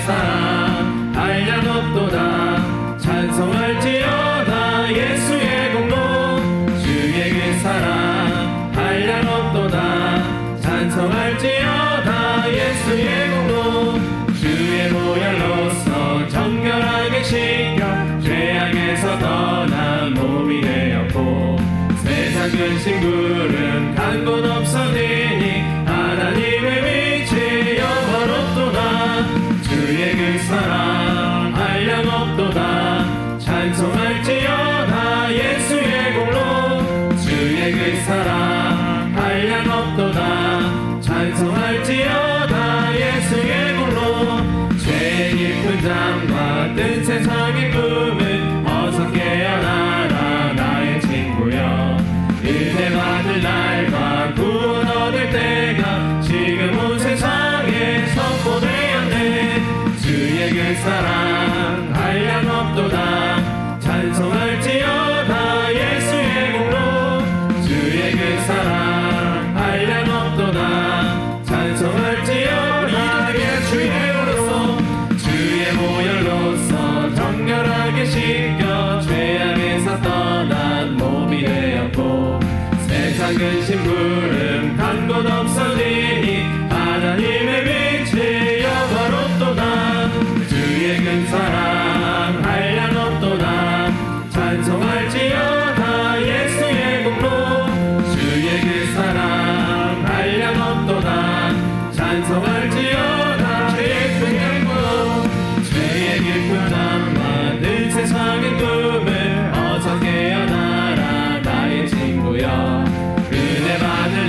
사랑 한량없도다. 찬송할지어다 예수의 공로. 주의 그 사랑 한량없도다. 찬송할지어다 예수의 공로. 주의 보혈로서 정결하게 씻겨 죄악에서 떠난 몸이 되었고, 세상 근심구름 간 곳 없어지니 하나님의 빛이 영원없도다. 주의 그 사랑 한량없도다. 찬송할지어다 예수의 공로. 주의 그 사랑 한량없도다. 찬송할지어다 예수의 공로. 죄의 깊은 잠과 뜬 세상의 꿈은 어서 깨어나라 나의 친구여. 은혜 받을 날과 구원 얻을 때가 지금 온 세상에 선포되었네. 주의 그 사랑 한량없도다. 찬송할지어다 예수의 공로. 주의 그 사랑 한량없도다. 찬송할지어다 예수의 공로. 주의 보혈로서 정결하게 씻겨 죄악에서 떠난 몸이 되었고, 세상 근심구름 간 곳 없어지니 하나님의 빛이 영원없도다. 주의 그 사랑 한량없도다. 찬송할지어다 예수의 공로. 주의 그 사랑 한량없도다. 찬송할지어다 예수의 공로. 죄의 깊은 잠과 늘 세상의 꿈을 어서 깨어나라 나의 친구여. 은혜 받을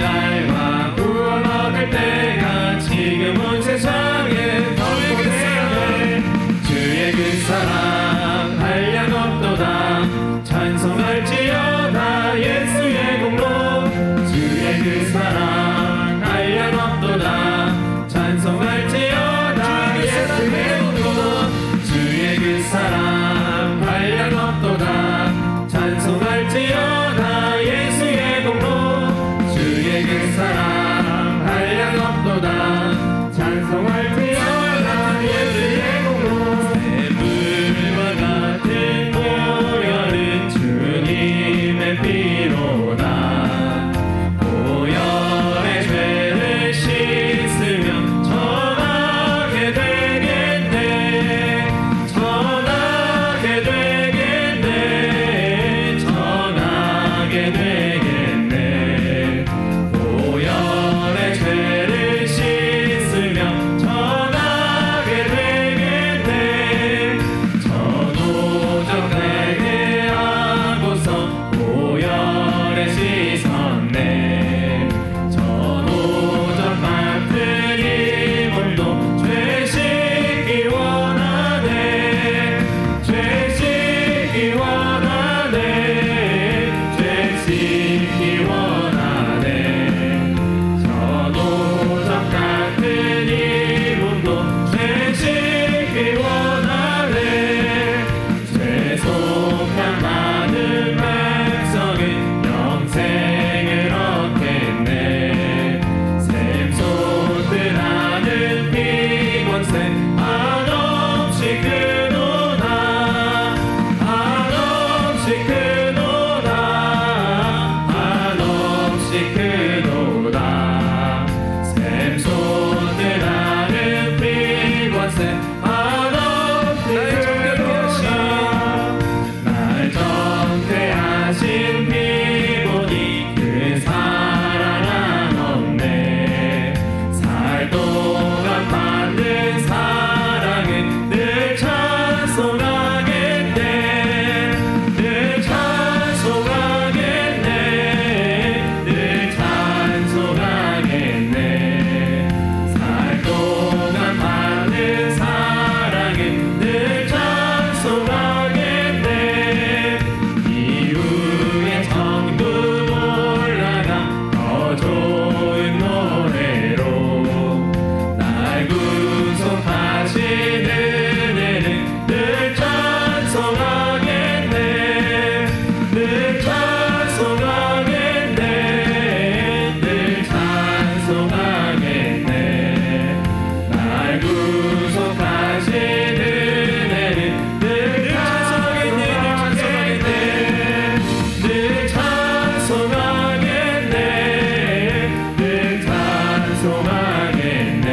찬송하겠네.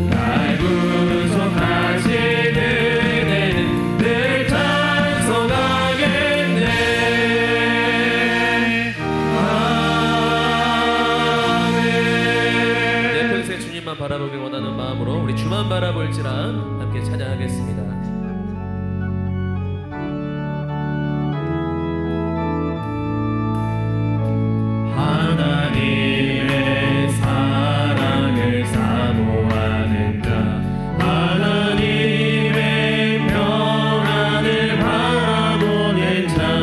날 구속하신 은혜는 늘 찬송하겠네. 아멘. 내 평생 주님만 바라보길 원하는 마음으로 우리 주만 바라볼지라 함께 찬양하겠습니다. 하나님의 사랑을 사모하는 자, 하나님의 평안을 바라보는 자,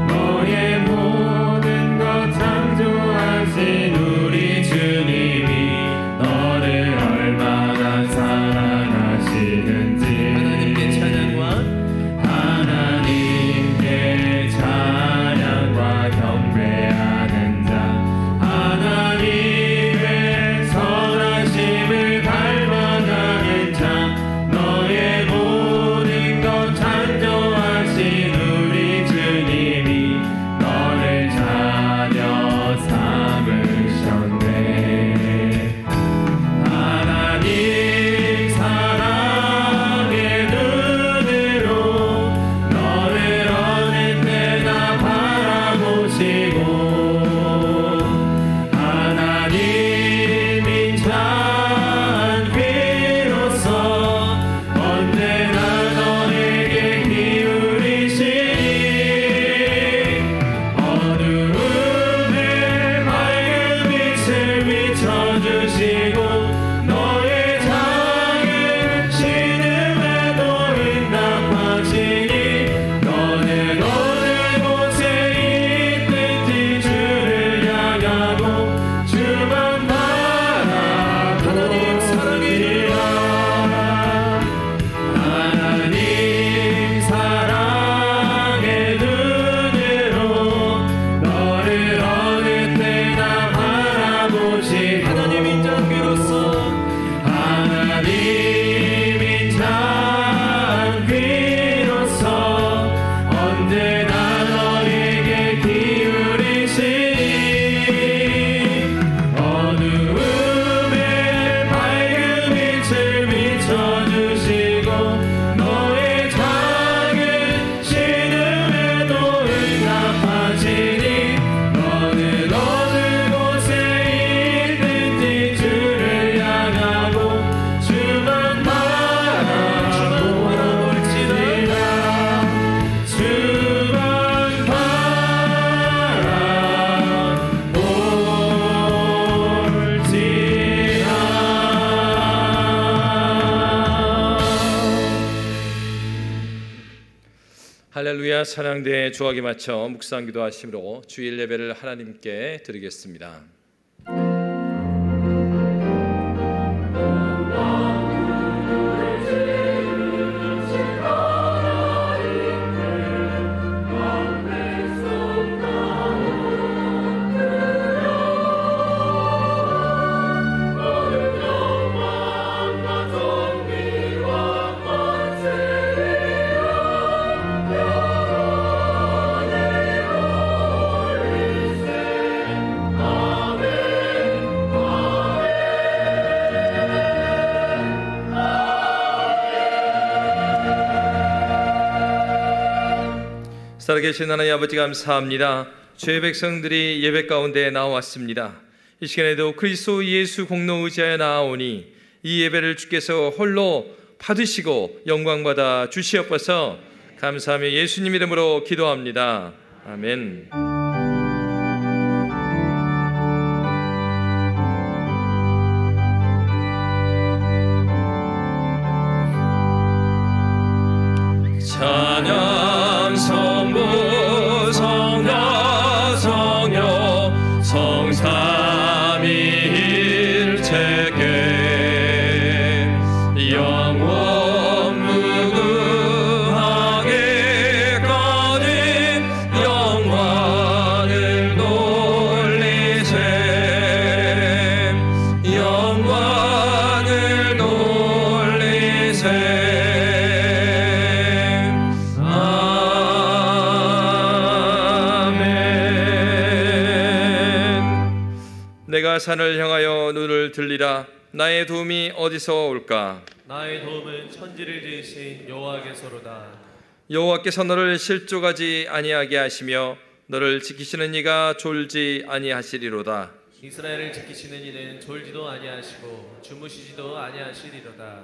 너의 모든 것 창조하신 우리 주님이 너를 얼마나 사랑하시는지. 하나님께 찬양과 경배하는 자, 하나님의 선하심을 닮아가는 자, 너의 모든 것 창조하신 우리 주님이 너를 자녀 삼으셨네. 하나님 사랑의 눈으로 너를 어느 때나 바라보시고, 하나님인 자한 귀로서 언제나 너에게 기울이시니, 어두움에 밝은 빛을 비춰주시고, 너의 작은 신음에도 응답하시니, 너는 어느 곳에 있든지 주를 향하고 주만 바라보리라. 하나님 사랑의 눈으로 너를 어느 때나 바라보시. 하나님인 자 귀로서, 하나님인 자 귀로서 언제나 너에게 기울이시니, 어두움에 밝은 빛을 비춰주시고, 너의 작은 신음에도 응답하시니, 너는 어느 곳에 있든지 주를 향하고 주만 바라볼지라. 주만 바라볼지라. 할렐루야. 찬양대에 주악에 맞춰 묵상 기도하심으로 주일 예배를 하나님께 드리겠습니다. 살아계신 하나님 아버지 감사합니다. 주의 백성들이 예배 가운데 나왔습니다. 이 시간에도 그리스도 예수 공로 의지하여 나아오니 이 예배를 주께서 홀로 받으시고 영광받아 주시옵소서. 감사하며 예수님 이름으로 기도합니다. 아멘. 찬양 성부 성자 성녀 성삼위일체께 영원 무궁하게 거듭 영광을 돌리세 영광을 돌리세. 내가 내가 산을 향하여 눈을 들리라. 나의 도움이 어디서 올까? 나의 도움은 천지를 지으신 여호와께서로다. 여호와께서 너를 실족하지 아니하게 하시며 너를 지키시는 이가 졸지 아니하시리로다. 이스라엘을 지키시는 이는 졸지도 아니하시고 주무시지도 아니하시리로다.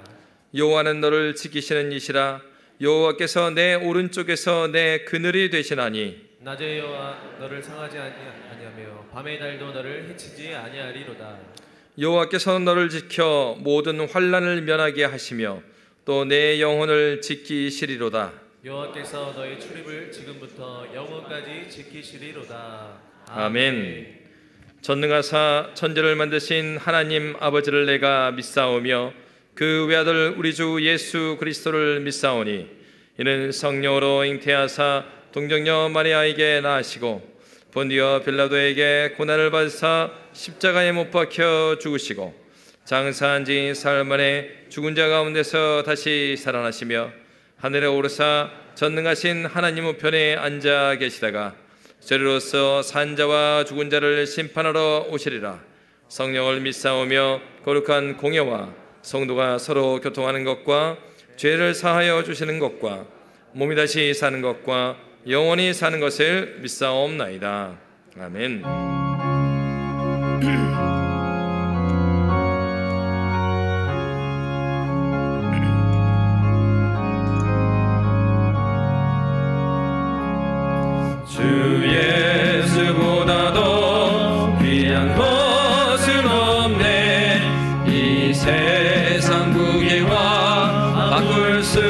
여호와는 너를 지키시는 이시라. 여호와께서 내 오른쪽에서 내 그늘이 되시나니 낮의 여호와 너를 상하지 아니하며 밤의 달도 너를 해치지 아니하리로다. 여호와께서 너를 지켜 모든 환난을 면하게 하시며 또 내 영혼을 지키시리로다. 여호와께서 너의 출입을 지금부터 영원까지 지키시리로다. 아멘. 전능하사 천지를 만드신 하나님 아버지를 내가 믿사오며 그 외아들 우리 주 예수 그리스도를 믿사오니 이는 성령으로 잉태하사 동정녀 마리아에게 낳으시고 본디오 빌라도에게 고난을 받으사 십자가에 못 박혀 죽으시고 장사한 지 사흘 만에 죽은 자 가운데서 다시 살아나시며 하늘에 오르사 전능하신 하나님 우편에 앉아 계시다가 저리로서 산 자와 죽은 자를 심판하러 오시리라. 성령을 믿사오며 거룩한 공예와 성도가 서로 교통하는 것과 죄를 사하여 주시는 것과 몸이 다시 사는 것과 영원히 사는 것을 믿사옵나이다. 아멘. 주 예수보다도 귀한 것은 없네. 이 세상 무게와 바꿀 수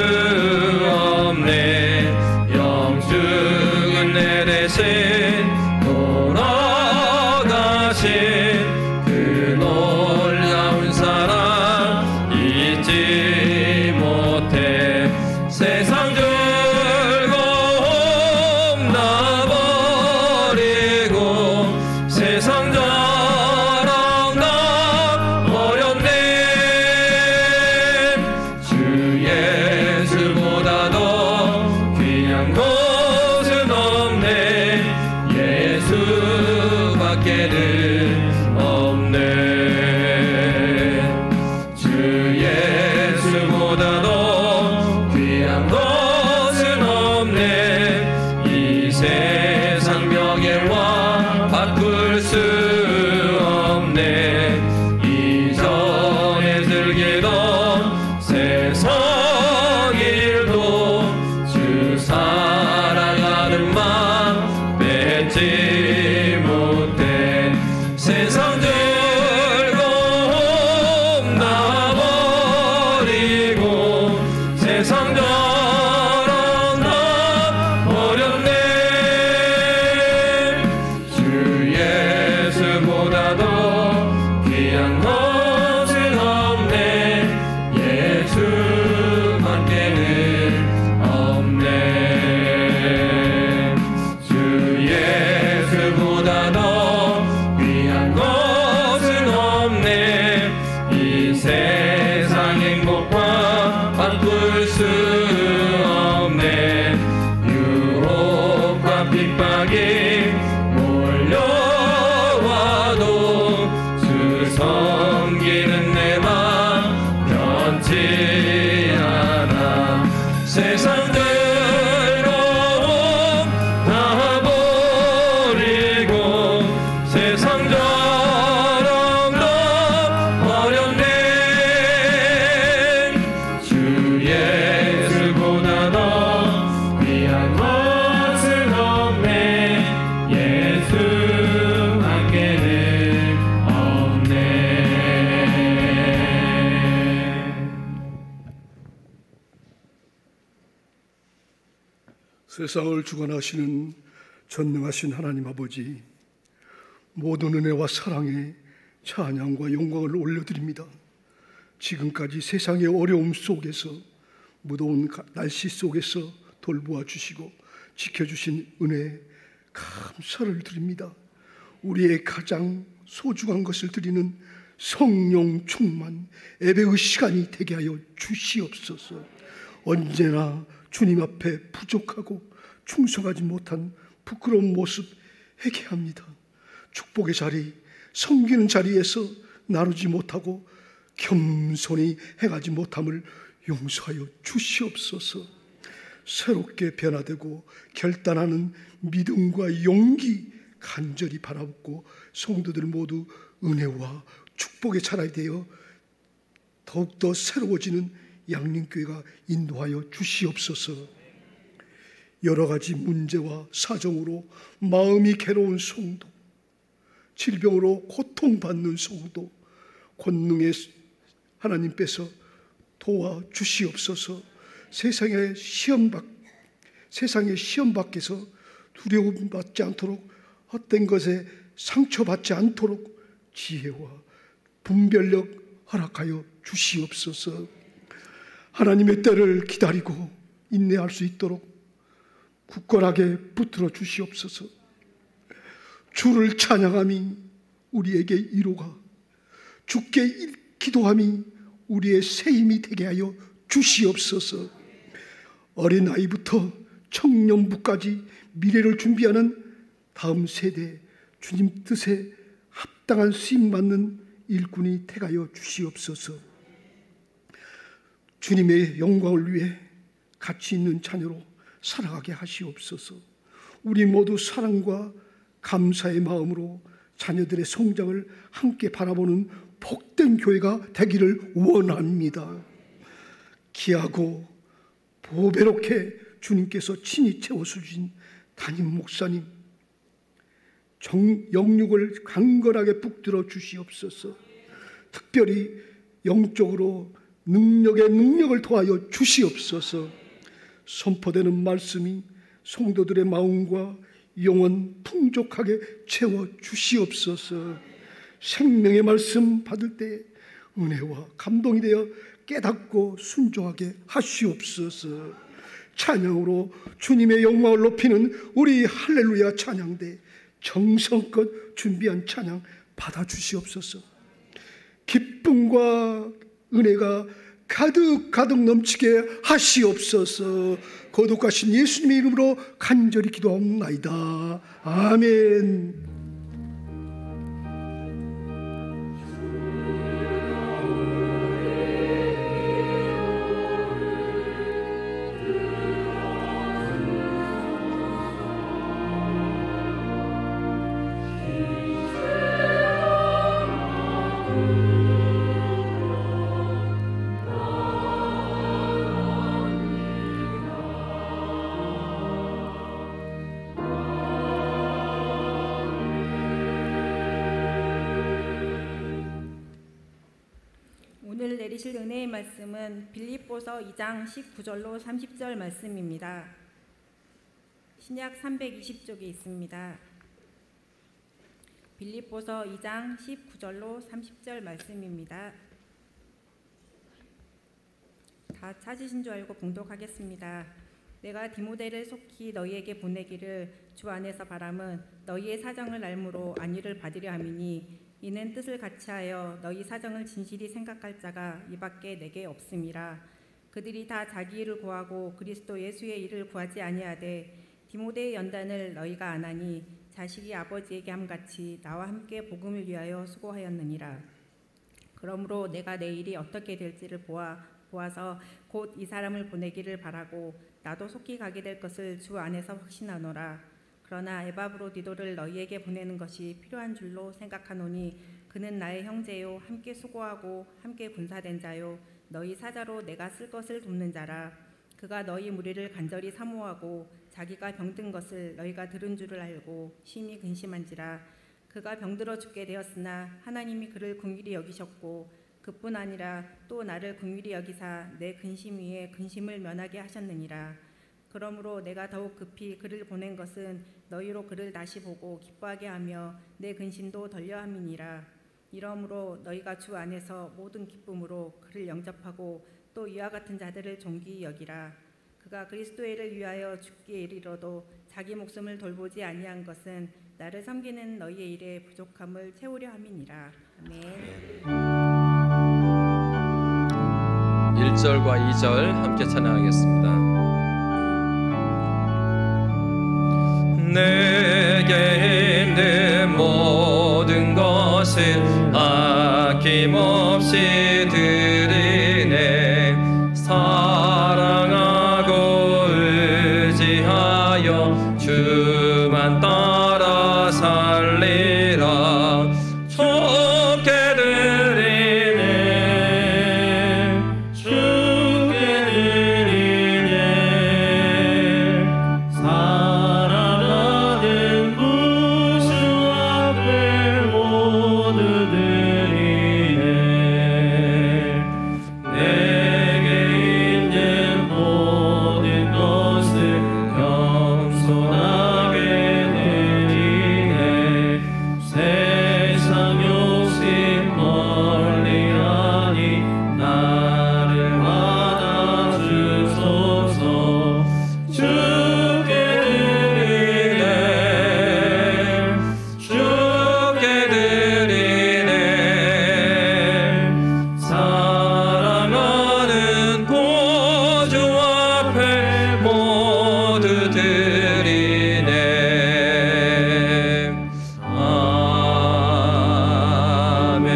없네. 영죽은 내 대신 돌아가신 그 놀라운 사랑 잊지 못해. 세상 세상 자랑 나 버렸네. 주 예수보다도 귀한 것은 없네. 예수밖에는 없네. 주 예수보다도 귀한 것은 없네. 이 세상 벽에와 바꿀 수 없네. 이전에 즐기던 세상 일도 주 사랑하는 마음 뺏지 못해. 세상 즐거움 다 버리고 세상 자랑 다 버렸네. 예수보다도 귀한 것은 없네. 예수밖에는 없네. 주 예수보다도 귀한 것은 없네. 이 세상 행복과 바꿀 수 없네. 유혹과 핍박이 몰려와도 주 섬기는 내 맘 변치 않아. 세상 즐거움 다 버리고 세상 자랑 다 버렸네. 주 예수보다도 귀한 것은 없네. 예수밖에는 없네. 세상을 주관하시는 전능하신 하나님 아버지, 모든 은혜와 사랑에 찬양과 영광을 올려드립니다. 지금까지 세상의 어려움 속에서, 무더운 날씨 속에서 돌보아 주시고 지켜주신 은혜에 감사를 드립니다. 우리의 가장 소중한 것을 드리는 성령 충만 예배의 시간이 되게 하여 주시옵소서. 언제나 주님 앞에 부족하고 충성하지 못한 부끄러운 모습 회개합니다. 축복의 자리, 섬기는 자리에서 나누지 못하고 겸손히 행하지 못함을 용서하여 주시옵소서. 새롭게 변화되고 결단하는 믿음과 용기 간절히 바라보고 성도들 모두 은혜와 축복의 차량이 되어 더욱더 새로워지는 양림교회가 인도하여 주시옵소서. 여러 가지 문제와 사정으로 마음이 괴로운 성도, 질병으로 고통받는 성도, 권능의 하나님께서 도와주시옵소서. 세상의 시험 밖에서 두려움받지 않도록, 헛된 것에 상처받지 않도록 지혜와 분별력 허락하여 주시옵소서. 하나님의 때를 기다리고 인내할 수 있도록 굳건하게 붙들어 주시옵소서. 주를 찬양함이 우리에게 위로가, 주께 기도함이 우리의 새 힘이 되게 하여 주시옵소서. 어린아이부터 청년부까지 미래를 준비하는 다음 세대 주님 뜻에 합당한 쓰임받는 일꾼이 되게 주시옵소서. 주님의 영광을 위해 가치 있는 자녀로 살아가게 하시옵소서. 우리 모두 사랑과 감사의 마음으로 자녀들의 성장을 함께 바라보는 복된 교회가 되기를 원합니다. 귀하고 보배롭게 주님께서 친히 채워주신 담임 목사님, 영육을 강건하게 붙들어 주시옵소서. 특별히 영적으로 능력을 더하여 주시옵소서. 선포되는 말씀이 성도들의 마음과 영혼 풍족하게 채워 주시옵소서. 생명의 말씀 받을 때 은혜와 감동이 되어 깨닫고 순종하게 하시옵소서. 찬양으로 주님의 영광을 높이는 우리 할렐루야 찬양대 정성껏 준비한 찬양 받아주시옵소서. 기쁨과 은혜가 가득 넘치게 하시옵소서. 거룩하신 예수님의 이름으로 간절히 기도하옵나이다. 아멘. 오늘 내리실 은혜의 말씀은 빌립보서 2장 19절로 30절 말씀입니다. 신약 320쪽에 있습니다. 빌립보서 2장 19절로 30절 말씀입니다. 다 찾으신 줄 알고 봉독하겠습니다. 내가 디모데를 속히 너희에게 보내기를 주 안에서 바람은 너희의 사정을 알므로 안위를 받으려 함이니 이는 뜻을 같이하여 너희 사정을 진실히 생각할 자가 이밖에 내게 없음이라. 그들이 다 자기 일을 구하고 그리스도 예수의 일을 구하지 아니하되 디모데의 연단을 너희가 안하니 자식이 아버지에게 함같이 나와 함께 복음을 위하여 수고하였느니라. 그러므로 내가 내 일이 어떻게 될지를 보아서 곧 이 사람을 보내기를 바라고 나도 속히 가게 될 것을 주 안에서 확신하노라. 그러나 에바브로디도를 너희에게 보내는 것이 필요한 줄로 생각하노니 그는 나의 형제요 함께 수고하고 함께 군사된 자요 너희 사자로 내가 쓸 것을 돕는 자라. 그가 너희 무리를 간절히 사모하고 자기가 병든 것을 너희가 들은 줄을 알고 심히 근심한지라. 그가 병들어 죽게 되었으나 하나님이 그를 긍휼히 여기셨고 그뿐 아니라 또 나를 긍휼히 여기사 내 근심 위에 근심을 면하게 하셨느니라. 그러므로 내가 더욱 급히 그를 보낸 것은 너희로 그를 다시 보고 기뻐하게 하며 내 근심도 덜려 함이니라. 이러므로 너희가 주 안에서 모든 기쁨으로 그를 영접하고 또 이와 같은 자들을 존귀히 여기라. 그가 그리스도의 일을 위하여 죽기에 이르러도 자기 목숨을 돌보지 아니한 것은 나를 섬기는 너희의 일에 부족함을 채우려 함이니라. 아멘. 1절과 2절 함께 찬양하겠습니다. 내게 내 모든 것을 것을 아낌없이 드리네. 사랑하고 의지하여 주만 따라 살리라. 주께 드리네. 주께 드리네. 사랑하는 구주 앞에 모두 드리네. 내게 있는 모든 것을 겸손하게 드리네. 세상 욕심 멀리하니 나를 받아주소서. 주께 드리네. 주께 드리네. 사랑하는 구주 앞에 모두 드리네. 아멘.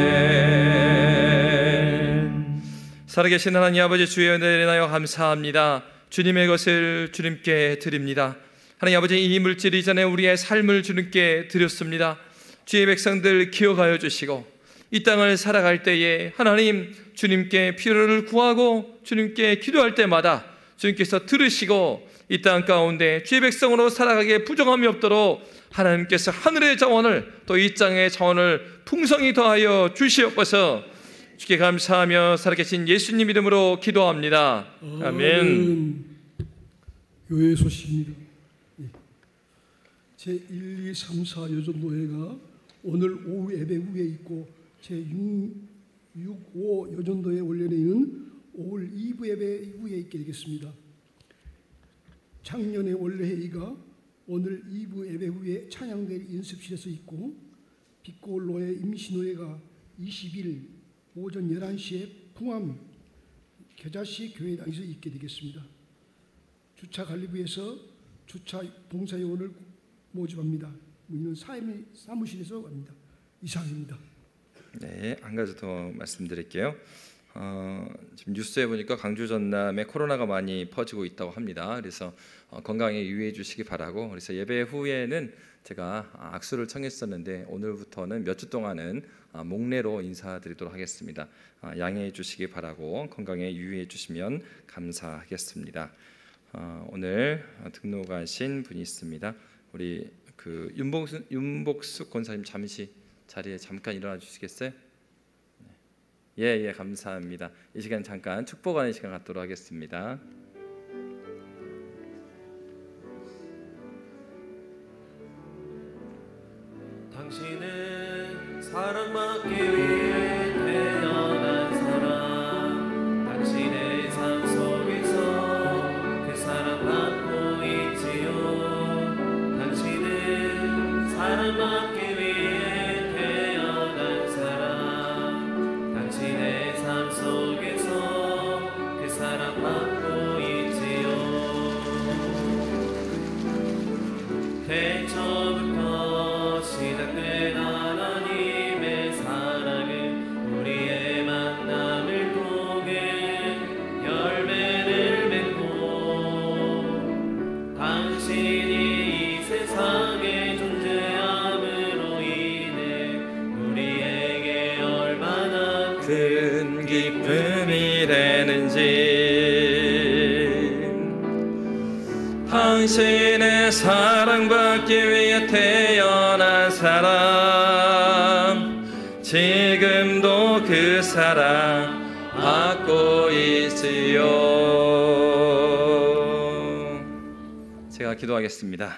살아계신 하나님 아버지, 주의 은혜를 인하여 감사합니다. 주님의 것을 주님께 드립니다. 하나님 아버지, 이 물질 이전에 우리의 삶을 주님께 드렸습니다. 주의 백성들 기억하여 주시고 이 땅을 살아갈 때에 하나님 주님께 필요를 구하고 주님께 기도할 때마다 주님께서 들으시고 이 땅 가운데 주의 백성으로 살아가기에 부정함이 없도록 하나님께서 하늘의 자원을 또 이 땅의 자원을 풍성히 더하여 주시옵소서. 주께 감사하며 살아계신 예수님 이름으로 기도합니다. 아멘. 교회 소식입니다. 제1, 2, 3, 4 여전도회가 오늘 오후 예배 후에 있고 제6, 5 여전도회 원래는 5월 2부 예배 이후에 있게 되겠습니다. 작년에 원래 회의가 오늘 2부 예배 후에 찬양대 연습실에서 있고 빛골로의 임신회가 20일 오전 11시에 풍암 겨자씨 교회당에서 있게 되겠습니다. 주차 관리부에서 주차 봉사요원을 모집합니다. 우리는 사무실에서 합니다. 이상입니다. 네, 한 가지 더 말씀드릴게요. 지금 뉴스에 보니까 광주 전남에 코로나가 많이 퍼지고 있다고 합니다. 그래서 건강에 유의해 주시기 바라고, 그래서 예배 후에는 제가 악수를 청했었는데 오늘부터는 몇 주 동안은 목례로 인사드리도록 하겠습니다. 양해해 주시기 바라고 건강에 유의해 주시면 감사하겠습니다. 오늘 등록하신 분이 있습니다. 우리 그 윤복숙 권사님 잠시 자리에 잠깐 일어나 주시겠어요? 예, 감사합니다. 이 시간 잠깐 축복하는 시간 갖도록 하겠습니다. 당신은 사랑받기 위해 태어난 사람. 당신의 삶 속에서 그 사랑받고 있지요. 당신은 사랑받기 위해 태어난 사람. 당신의 삶 속에서 그 사랑받고 있지요. 태초부터 시작된 하나님의 사랑은 우리의 만남을 통해 열매를 맺고, 당신이 이 세상에 존재함으로 인해 우리에게 얼마나 큰 기쁨이 되는지, 당신의 사랑받기 위해 태어난 사람, 지금도 그 사랑 받고 있지요. 제가 기도하겠습니다.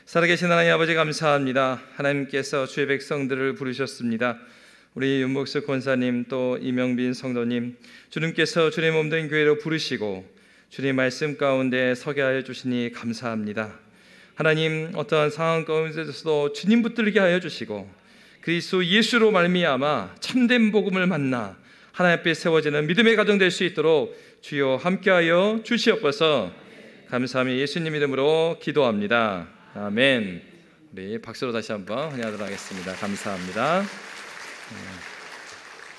살아계신 하나님 아버지, 감사합니다. 하나님께서 주의 백성들을 부르셨습니다. 우리 윤복수 권사님 또 이명빈 성도님, 주님께서 주님 몸된 교회로 부르시고 주님 말씀 가운데 서게 하여 주시니 감사합니다. 하나님, 어떠한 상황 가운데서도 주님 붙들게 하여 주시고 그리스도 예수로 말미암아 참된 복음을 만나 하나님 앞에 세워지는 믿음의 가정 될 수 있도록 주여 함께하여 주시옵소서. 감사하며 예수님 이름으로 기도합니다. 아멘. 우리 박수로 다시 한번 환영하도록 하겠습니다. 감사합니다.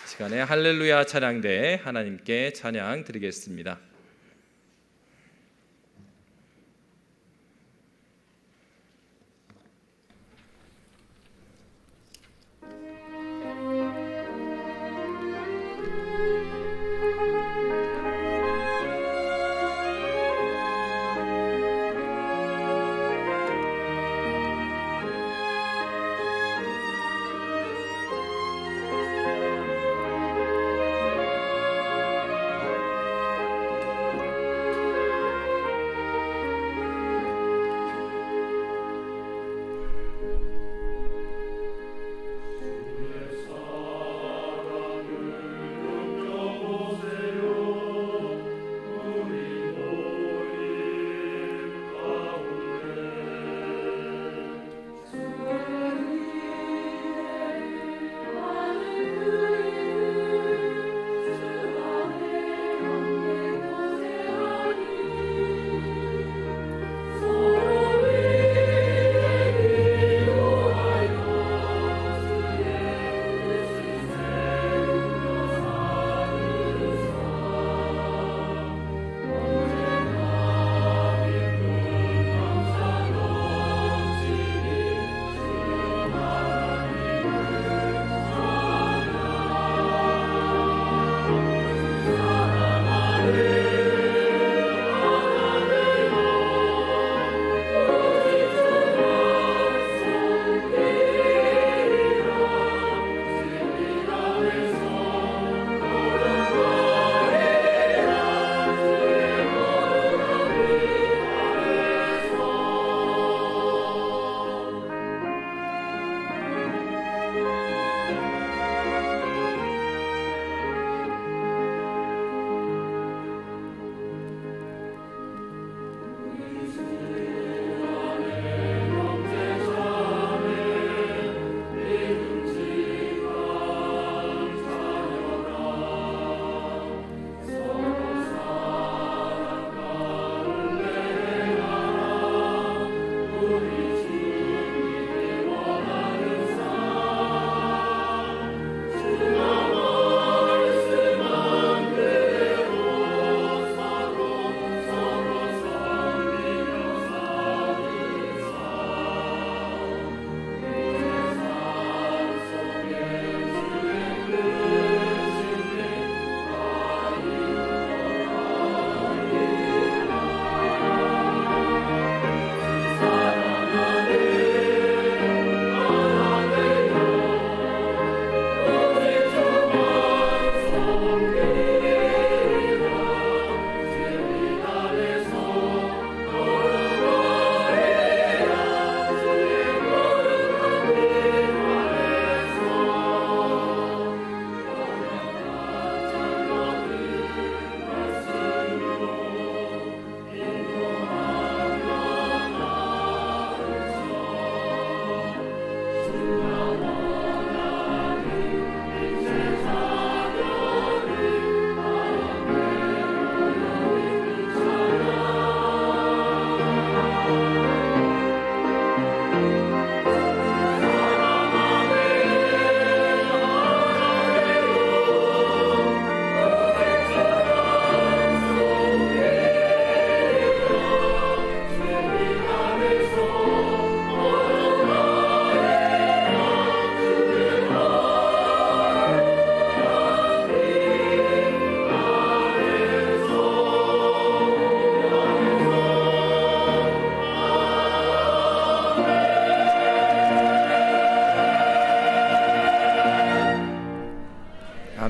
시간에 할렐루야 찬양대 하나님께 찬양 드리겠습니다.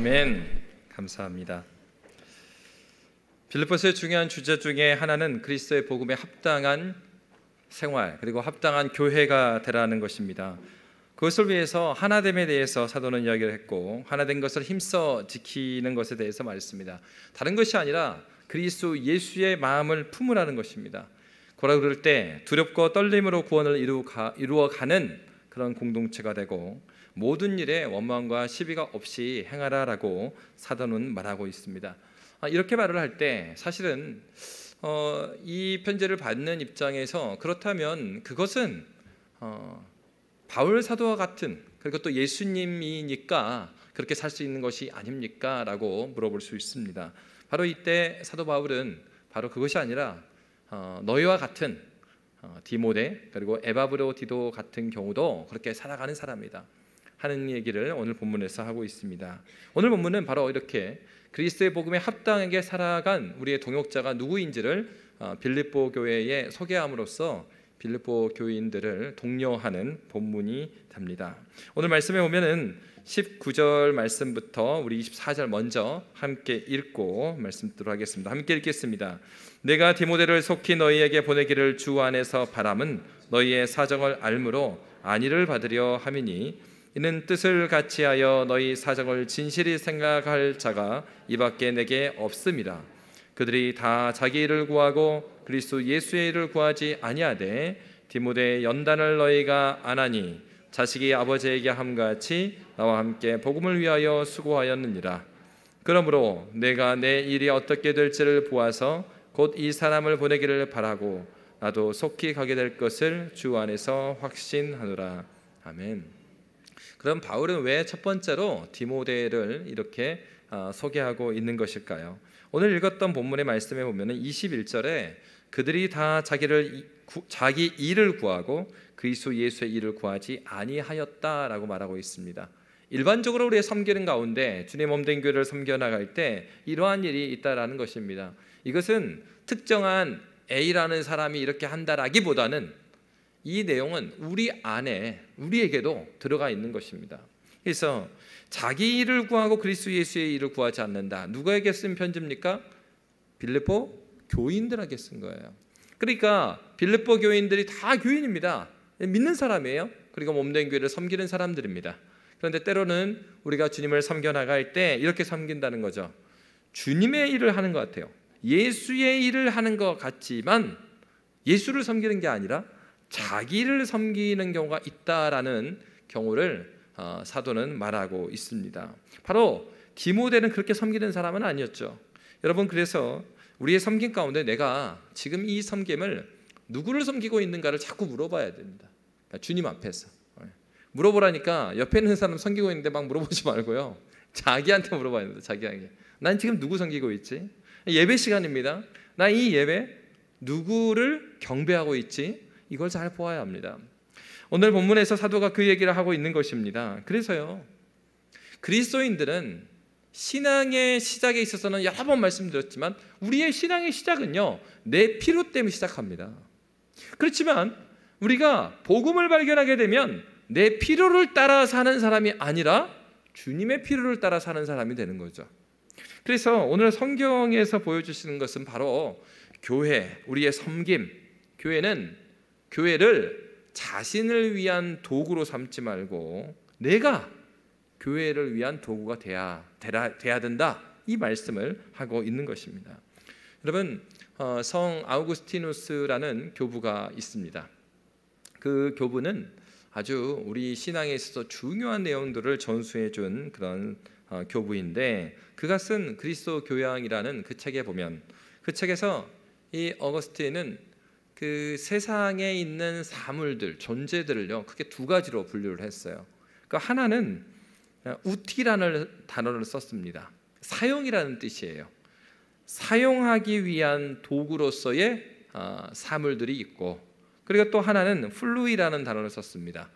아멘. 감사합니다. 빌립보서의 중요한 주제 중에 하나는 그리스도의 복음에 합당한 생활 그리고 합당한 교회가 되라는 것입니다. 그것을 위해서 하나됨에 대해서 사도는 이야기를 했고 하나된 것을 힘써 지키는 것에 대해서 말했습니다. 다른 것이 아니라 그리스도 예수의 마음을 품으라는 것입니다. 고라 그럴 때 두렵고 떨림으로 구원을 이루어가는 그런 공동체가 되고 모든 일에 원망과 시비가 없이 행하라라고 사도는 말하고 있습니다. 이렇게 말을 할 때 사실은 이 편지를 받는 입장에서 그렇다면 그것은 바울 사도와 같은 그리고 또 예수님이니까 그렇게 살 수 있는 것이 아닙니까? 라고 물어볼 수 있습니다. 바로 이때 사도 바울은 바로 그것이 아니라 너희와 같은 디모데 그리고 에바브로디도 같은 경우도 그렇게 살아가는 사람이다 하는 얘기를 오늘 본문에서 하고 있습니다. 오늘 본문은 바로 이렇게 그리스도의 복음에 합당하게 살아간 우리의 동역자가 누구인지를 빌립보 교회에 소개함으로써 빌립보 교인들을 독려하는 본문이 됩니다. 오늘 말씀에 보면은 19절 말씀부터 우리 24절 먼저 함께 읽고 말씀 듣도록 하겠습니다. 함께 읽겠습니다. 내가 디모데를 속히 너희에게 보내기를 주 안에서 바람은 너희의 사정을 알므로 안위를 받으려 함이니 이는 뜻을 같이하여 너희 사정을 진실히 생각할 자가 이밖에 내게 없음이라. 그들이 다 자기 일을 구하고 그리스도 예수의 일을 구하지 아니하되 디모데의 연단을 너희가 안 하니 자식이 아버지에게 함같이 나와 함께 복음을 위하여 수고하였느니라. 그러므로 내가 내 일이 어떻게 될지를 보아서 곧 이 사람을 보내기를 바라고 나도 속히 가게 될 것을 주 안에서 확신하노라. 아멘. 그럼 바울은 왜 첫 번째로 디모데를 이렇게 소개하고 있는 것일까요? 오늘 읽었던 본문의 말씀에 보면은 21절에 그들이 다 자기 일을 구하고 그리스도 예수의 일을 구하지 아니하였다라고 말하고 있습니다. 일반적으로 우리의 섬기는 가운데 주님 몸된 교회를 섬겨 나갈 때 이러한 일이 있다라는 것입니다. 이것은 특정한 A라는 사람이 이렇게 한다라기보다는 이 내용은 우리 안에 우리에게도 들어가 있는 것입니다. 그래서 자기 일을 구하고 그리스도 예수의 일을 구하지 않는다. 누구에게 쓴 편지입니까? 빌립보 교인들에게 쓴 거예요. 그러니까 빌립보 교인들이 다 교인입니다. 믿는 사람이에요. 그리고 몸된 교회를 섬기는 사람들입니다. 그런데 때로는 우리가 주님을 섬겨 나갈 때 이렇게 섬긴다는 거죠. 주님의 일을 하는 것 같아요. 예수의 일을 하는 것 같지만 예수를 섬기는 게 아니라 자기를 섬기는 경우가 있다라는 경우를 사도는 말하고 있습니다. 바로 디모데는 그렇게 섬기는 사람은 아니었죠. 여러분, 그래서 우리의 섬김 가운데 내가 지금 이 섬김을 누구를 섬기고 있는가를 자꾸 물어봐야 됩니다. 그러니까 주님 앞에서 물어보라니까 옆에 있는 사람 섬기고 있는데 막 물어보지 말고요. 자기한테 물어봐야 됩니다. 자기에게. 난 지금 누구 섬기고 있지? 예배 시간입니다. 나 이 예배 누구를 경배하고 있지? 이걸 잘 보아야 합니다. 오늘 본문에서 사도가 그 얘기를 하고 있는 것입니다. 그래서요, 그리스도인들은 신앙의 시작에 있어서는 여러 번 말씀드렸지만 우리의 신앙의 시작은요, 내 필요 때문에 시작합니다. 그렇지만 우리가 복음을 발견하게 되면 내 필요를 따라 사는 사람이 아니라 주님의 필요를 따라 사는 사람이 되는 거죠. 그래서 오늘 성경에서 보여주시는 것은 바로 교회, 우리의 섬김. 교회를 자신을 위한 도구로 삼지 말고 내가 교회를 위한 도구가 돼야 된다, 이 말씀을 하고 있는 것입니다. 여러분, 성 아우구스티누스라는 교부가 있습니다. 그 교부는 아주 우리 신앙에 있어서 중요한 내용들을 전수해 준 그런 교부인데, 그가 쓴 그리스도 교양이라는 그 책에 보면, 그 책에서 이 어거스틴은 그 세상에 있는 사물들, 존재들을요 크게 두 가지로 분류를 했어요. 그 하나는 우티라는 단어를 썼습니다. 사용이라는 뜻이에요. 사용하기 위한 도구로서의 사물들이 있고, 그리고 또 하나는 플루이라는 단어를 썼습니다.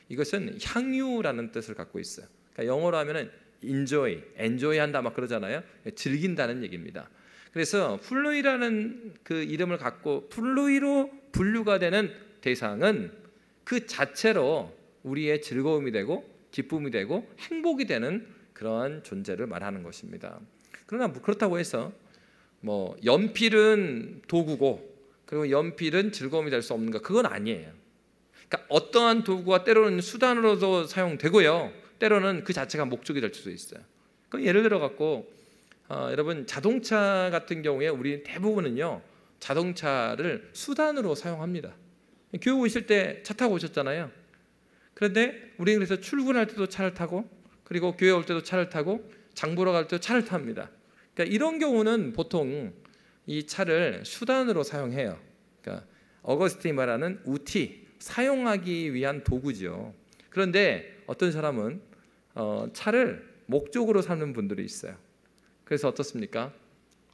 이것은 향유라는 뜻을 갖고 있어요. 그러니까 영어로 하면은 enjoy 한다 막 그러잖아요. 즐긴다는 얘기입니다. 그래서 플루이라는 그 이름을 갖고 플루이로 분류가 되는 대상은 그 자체로 우리의 즐거움이 되고 기쁨이 되고 행복이 되는 그러한 존재를 말하는 것입니다. 그러나 그렇다고 해서 뭐 연필은 도구고 그리고 연필은 즐거움이 될 수 없는가, 그건 아니에요. 그러니까 어떠한 도구가 때로는 수단으로도 사용되고요, 때로는 그 자체가 목적이 될 수도 있어요. 그럼 예를 들어 갖고 여러분, 자동차 같은 경우에 우리 대부분은요 자동차를 수단으로 사용합니다. 교회 오실 때 차 타고 오셨잖아요. 그런데 우리는 그래서 출근할 때도 차를 타고, 그리고 교회 올 때도 차를 타고, 장 보러 갈 때도 차를 탑니다. 그러니까 이런 경우는 보통 이 차를 수단으로 사용해요. 그러니까 어거스틴이 말하는 우티, 사용하기 위한 도구죠. 그런데 어떤 사람은 차를 목적으로 삼는 분들이 있어요. 그래서 어떻습니까?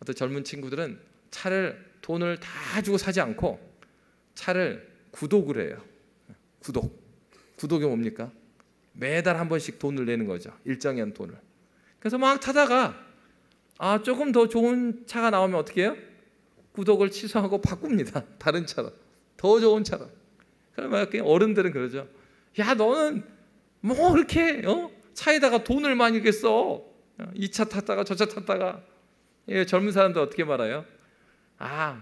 어떤 젊은 친구들은 차를 돈을 다 주고 사지 않고 차를 구독을 해요. 구독이 뭡니까? 매달 한 번씩 돈을 내는 거죠. 일정한 돈을. 그래서 막 타다가 조금 더 좋은 차가 나오면 어떻게 해요? 구독을 취소하고 바꿉니다. 다른 차로. 더 좋은 차로. 그러면 어른들은 그러죠. 야, 너는 뭐 이렇게 차에다가 돈을 많이 이렇게 써. 이 차 탔다가 저 차 탔다가. 젊은 사람들 어떻게 말해요?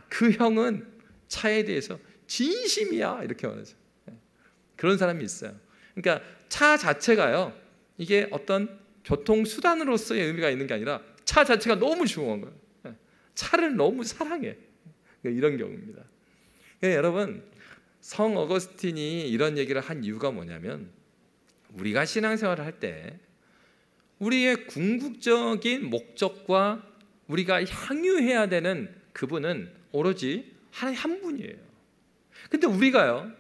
그 형은 차에 대해서 진심이야, 이렇게 말하죠. 그런 사람이 있어요. 그러니까 차 자체가요, 이게 어떤 교통수단으로서의 의미가 있는 게 아니라 차 자체가 너무 중요한 거예요. 차를 너무 사랑해. 이런 경우입니다. 여러분, 성 어거스틴이 이런 얘기를 한 이유가 뭐냐면, 우리가 신앙생활을 할 때 우리의 궁극적인 목적과 우리가 향유해야 되는 그분은 오로지 하나님 한 분이에요. 근데 우리가요,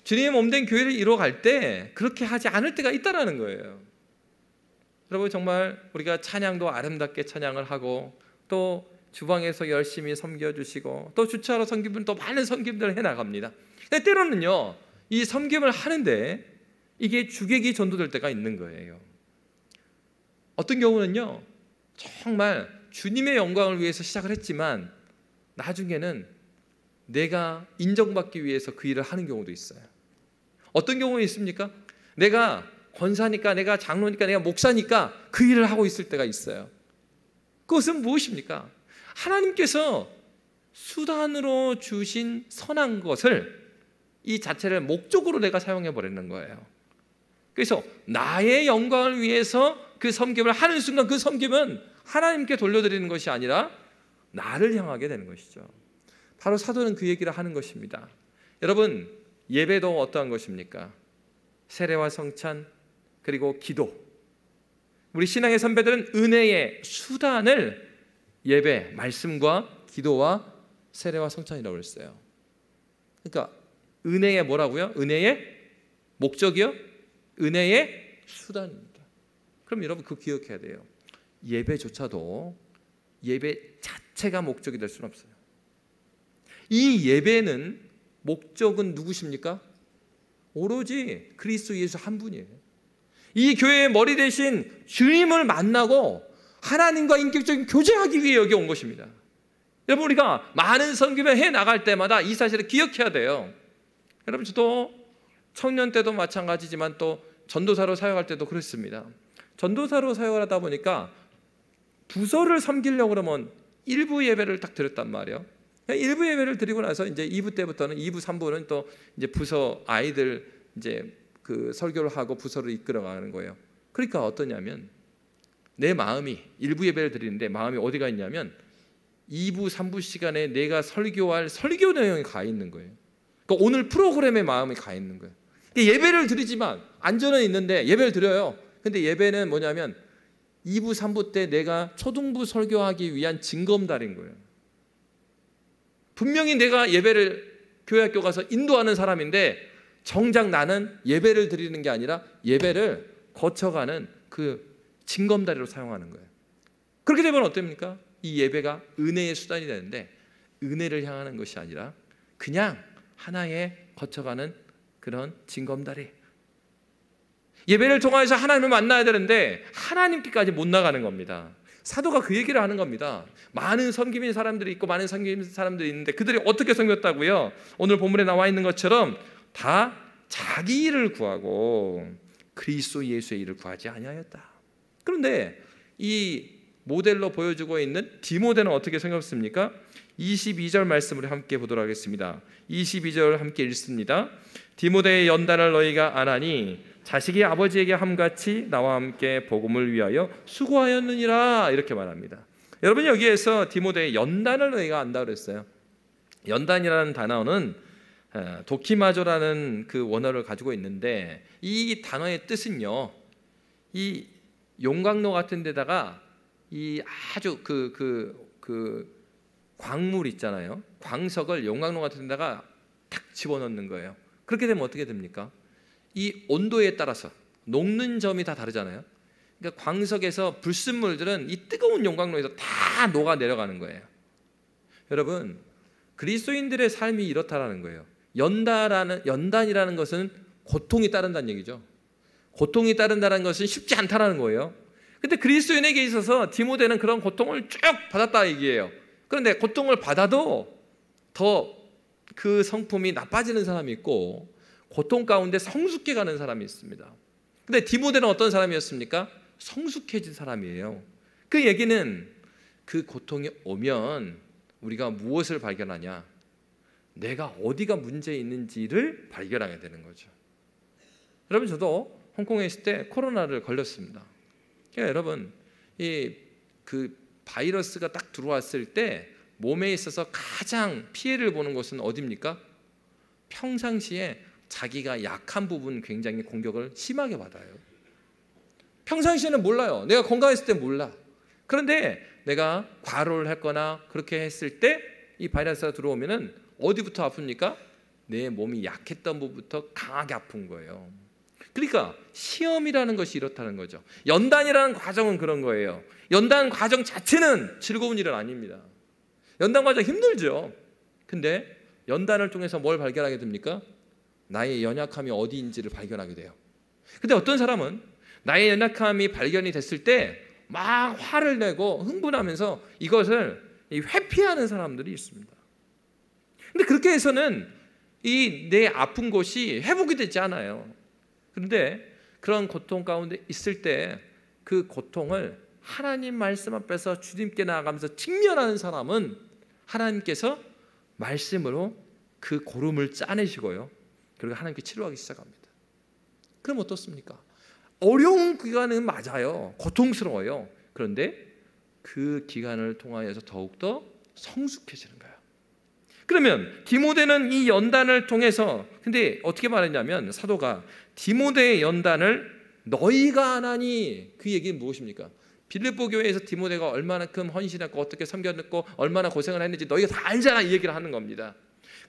주님의 몸된 교회를 이루어갈 때 그렇게 하지 않을 때가 있다라는 거예요. 여러분, 정말 우리가 찬양도 아름답게 찬양을 하고, 또 주방에서 열심히 섬겨주시고, 또 주차로 섬기면 또 많은 섬김들을 해나갑니다. 근데 때로는요, 이 섬김을 하는데 이게 주객이 전도될 때가 있는 거예요. 어떤 경우는요, 정말 주님의 영광을 위해서 시작을 했지만 나중에는 내가 인정받기 위해서 그 일을 하는 경우도 있어요. 어떤 경우는 있습니까? 내가 권사니까, 내가 장로니까, 내가 목사니까 그 일을 하고 있을 때가 있어요. 그것은 무엇입니까? 하나님께서 수단으로 주신 선한 것을, 이 자체를 목적으로 내가 사용해 버리는 거예요. 그래서 나의 영광을 위해서 그 섬김을 하는 순간 그 섬김은 하나님께 돌려드리는 것이 아니라 나를 향하게 되는 것이죠. 바로 사도는 그 얘기를 하는 것입니다. 여러분, 예배도 어떠한 것입니까? 세례와 성찬, 그리고 기도. 우리 신앙의 선배들은 은혜의 수단을 예배, 말씀과 기도와 세례와 성찬이라고 했어요. 그러니까 은혜의 뭐라고요? 은혜의 목적이요? 은혜의 수단입니다. 그럼 여러분, 그거 기억해야 돼요. 예배조차도 예배 자체가 목적이 될 수는 없어요. 이 예배는 목적은 누구십니까? 오로지 그리스도 예수 한 분이에요. 이 교회의 머리 대신 주님을 만나고 하나님과 인격적인 교제하기 위해 여기 온 것입니다. 여러분, 우리가 많은 섬김을 해 나갈 때마다 이 사실을 기억해야 돼요. 여러분, 저도 청년 때도 마찬가지지만 또 전도사로 사역할 때도 그렇습니다. 전도사로 사역을 하다 보니까 부서를 섬기려고 그러면 일부 예배를 딱 드렸단 말이에요. 일부 예배를 드리고 나서 이제 2부 때부터는 2부, 3부는 또 이제 부서 아이들 이제 그 설교를 하고 부서를 이끌어가는 거예요. 그러니까 어떠냐면, 내 마음이 일부 예배를 드리는데 마음이 어디가 있냐면 2부, 3부 시간에 내가 설교할 설교 내용이 가 있는 거예요. 그러니까 오늘 프로그램에 마음이 가 있는 거예요. 예배를 드리지만 안전은 있는데 예배를 드려요. 근데 예배는 뭐냐면 2부, 3부 때 내가 초등부 설교하기 위한 징검다리인 거예요. 분명히 내가 예배를 교회 학교 가서 인도하는 사람인데 정작 나는 예배를 드리는 게 아니라 예배를 거쳐가는 그 징검다리로 사용하는 거예요. 그렇게 되면 어떻습니까? 이 예배가 은혜의 수단이 되는데 은혜를 향하는 것이 아니라 그냥 하나의 거쳐가는 그런 징검다리. 예배를 통해서 하나님을 만나야 되는데 하나님께까지 못 나가는 겁니다. 사도가 그 얘기를 하는 겁니다. 많은 섬김인 사람들이 있고 많은 섬김인 사람들이 있는데 그들이 어떻게 섬겼다고요? 오늘 본문에 나와 있는 것처럼 다 자기 일을 구하고 그리스도 예수의 일을 구하지 아니하였다. 그런데 이 모델로 보여주고 있는 디모데는 어떻게 생겼습니까? 22절 말씀을 함께 보도록 하겠습니다. 22절 함께 읽습니다. 디모데의 연단을 너희가 안 하니 자식이 아버지에게 함같이 나와 함께 복음을 위하여 수고하였느니라, 이렇게 말합니다. 여러분, 여기에서 디모데의 연단을 너희가 안다 그랬어요. 연단이라는 단어는 도키마조라는 그 원어를 가지고 있는데 이 단어의 뜻은요, 이 용광로 같은 데다가 이 아주 그 광물 있잖아요. 광석을 용광로 같은 데다가 탁 집어넣는 거예요. 그렇게 되면 어떻게 됩니까? 이 온도에 따라서 녹는 점이 다 다르잖아요. 그러니까 광석에서 불순물들은 이 뜨거운 용광로에서 다 녹아 내려가는 거예요. 여러분, 그리스도인들의 삶이 이렇다라는 거예요. 연단이라는 것은 고통이 따른다는 얘기죠. 고통이 따른다는 것은 쉽지 않다라는 거예요. 근데 그리스도인에게 있어서 디모데는 그런 고통을 쭉 받았다 얘기예요. 그런데 고통을 받아도 더 그 성품이 나빠지는 사람이 있고 고통 가운데 성숙해 가는 사람이 있습니다. 근데 디모데는 어떤 사람이었습니까? 성숙해진 사람이에요. 그 얘기는 그 고통이 오면 우리가 무엇을 발견하냐? 내가 어디가 문제 있는지를 발견하게 되는 거죠. 여러분, 저도 홍콩에 있을 때 코로나를 걸렸습니다. 그러니까 여러분, 그 바이러스가 딱 들어왔을 때 몸에 있어서 가장 피해를 보는 곳은 어디입니까? 평상시에 자기가 약한 부분 굉장히 공격을 심하게 받아요. 평상시에는 몰라요. 내가 건강했을 때 몰라. 그런데 내가 과로를 했거나 그렇게 했을 때 이 바이러스가 들어오면은 어디부터 아픕니까? 내 몸이 약했던 부분부터 강하게 아픈 거예요. 그러니까 시험이라는 것이 이렇다는 거죠. 연단이라는 과정은 그런 거예요. 연단 과정 자체는 즐거운 일은 아닙니다. 연단 과정 힘들죠. 근데 연단을 통해서 뭘 발견하게 됩니까? 나의 연약함이 어디인지를 발견하게 돼요. 근데 어떤 사람은 나의 연약함이 발견이 됐을 때 막 화를 내고 흥분하면서 이것을 회피하는 사람들이 있습니다. 근데 그렇게 해서는 이 내 아픈 곳이 회복이 되지 않아요. 그런데 그런 고통 가운데 있을 때 그 고통을 하나님 말씀 앞에서 주님께 나아가면서 직면하는 사람은 하나님께서 말씀으로 그 고름을 짜내시고요, 그리고 하나님께 치료하기 시작합니다. 그럼 어떻습니까? 어려운 기간은 맞아요. 고통스러워요. 그런데 그 기간을 통하여서 더욱더 성숙해지는 거예요. 그러면 디모데는 이 연단을 통해서, 근데 어떻게 말했냐면 사도가 디모데의 연단을 너희가 안 하니, 그 얘기는 무엇입니까? 빌립보 교회에서 디모데가 얼마나큼 헌신했고 어떻게 섬겼고 얼마나 고생을 했는지 너희가 다 알잖아, 이 얘기를 하는 겁니다.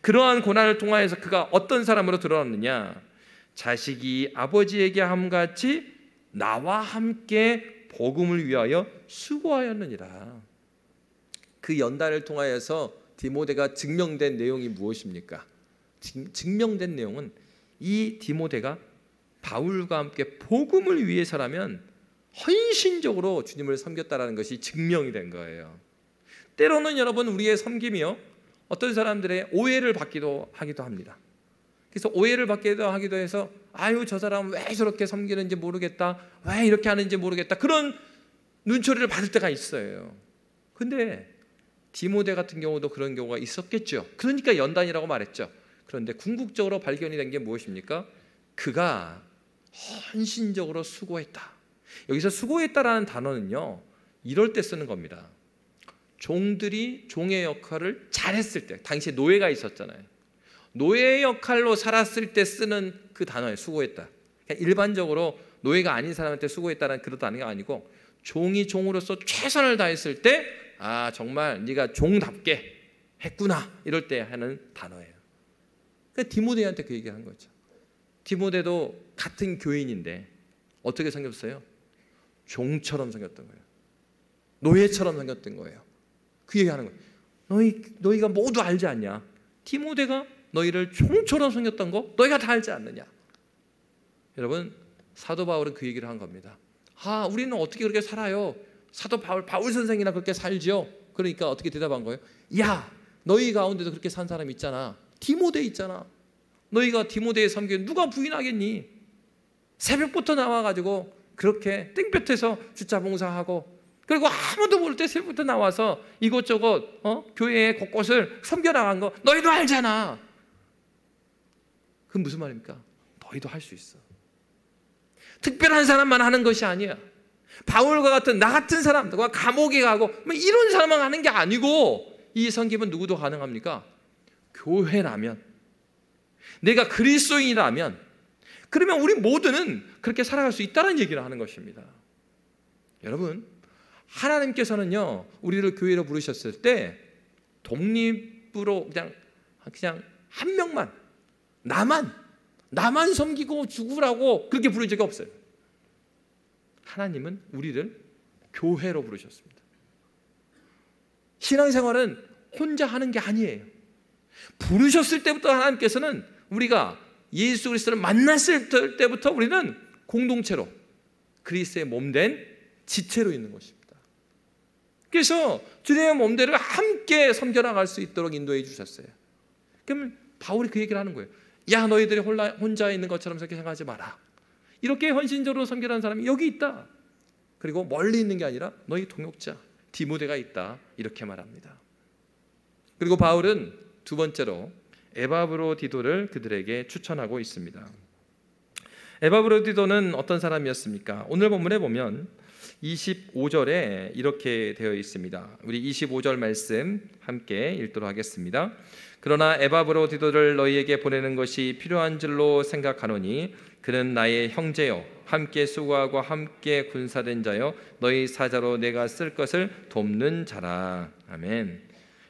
그러한 고난을 통하여서 그가 어떤 사람으로 드러났느냐? 자식이 아버지에게 함같이 나와 함께 복음을 위하여 수고하였느니라. 그 연단을 통하여서 디모데가 증명된 내용이 무엇입니까? 증명된 내용은 이 디모데가 바울과 함께 복음을 위해서라면 헌신적으로 주님을 섬겼다라는 것이 증명이 된 거예요. 때로는 여러분, 우리의 섬김이요, 어떤 사람들의 오해를 받기도 하기도 합니다. 그래서 오해를 받기도 하기도 해서 아유, 저 사람은 왜 저렇게 섬기는지 모르겠다, 왜 이렇게 하는지 모르겠다, 그런 눈초리를 받을 때가 있어요. 근데 디모데 같은 경우도 그런 경우가 있었겠죠. 그러니까 연단이라고 말했죠. 그런데 궁극적으로 발견이 된 게 무엇입니까? 그가 헌신적으로 수고했다. 여기서 수고했다라는 단어는요, 이럴 때 쓰는 겁니다. 종들이 종의 역할을 잘했을 때, 당시에 노예가 있었잖아요. 노예의 역할로 살았을 때 쓰는 그 단어예요. 수고했다. 그러니까 일반적으로 노예가 아닌 사람한테 수고했다는 그런 단어가 아니고, 종이 종으로서 최선을 다했을 때, 아, 정말 네가 종답게 했구나, 이럴 때 하는 단어예요. 그러니까 디모데한테 그 얘기를 한 거죠. 디모데도 같은 교인인데 어떻게 섬겼어요? 종처럼 섬겼던 거예요. 노예처럼 섬겼던 거예요. 그 얘기하는 거예요. 너희가 모두 알지 않냐? 디모데가 너희를 종처럼 섬겼던 거 너희가 다 알지 않느냐? 여러분, 사도 바울은 그 얘기를 한 겁니다. 아, 우리는 어떻게 그렇게 살아요? 사도 바울 선생이나 그렇게 살죠. 그러니까 어떻게 대답한 거예요? 야, 너희 가운데도 그렇게 산 사람이 있잖아. 디모데 있잖아. 너희가 디모데의 섬기는 누가 부인하겠니? 새벽부터 나와가지고 그렇게 땡볕에서 주차 봉사하고, 그리고 아무도 모를 때 새벽부터 나와서 이곳저곳 교회의 곳곳을 섬겨나간 거 너희도 알잖아. 그건 무슨 말입니까? 너희도 할 수 있어. 특별한 사람만 하는 것이 아니야. 바울과 같은 나 같은 사람들과 감옥에 가고 뭐 이런 사람만 하는 게 아니고, 이 섬김은 누구도 가능합니까? 교회라면, 내가 그리스도인이라면, 그러면 우리 모두는 그렇게 살아갈 수 있다는 얘기를 하는 것입니다. 여러분, 하나님께서는요, 우리를 교회로 부르셨을 때 독립으로 그냥 한 명만, 나만 섬기고 죽으라고 그렇게 부른 적이 없어요. 하나님은 우리를 교회로 부르셨습니다. 신앙생활은 혼자 하는 게 아니에요. 부르셨을 때부터 하나님께서는 우리가 예수 그리스도를 만났을 때부터 우리는 공동체로 그리스도의 몸된 지체로 있는 것입니다. 그래서 주님의 몸대로 함께 섬겨나갈 수 있도록 인도해 주셨어요. 그러면 바울이 그 얘기를 하는 거예요. 야, 너희들이 혼자 있는 것처럼 생각하지 마라. 이렇게 헌신적으로 섬기라는 사람이 여기 있다. 그리고 멀리 있는 게 아니라 너희 동역자 디모데가 있다. 이렇게 말합니다. 그리고 바울은 두 번째로 에바브로디도를 그들에게 추천하고 있습니다. 에바브로디도는 어떤 사람이었습니까? 오늘 본문에 보면 25절에 이렇게 되어 있습니다. 우리 25절 말씀 함께 읽도록 하겠습니다. 그러나 에바브로디도를 너희에게 보내는 것이 필요한 줄로 생각하노니 그는 나의 형제요 함께 수고하고 함께 군사된 자요 너희 사자로 내가 쓸 것을 돕는 자라. 아멘.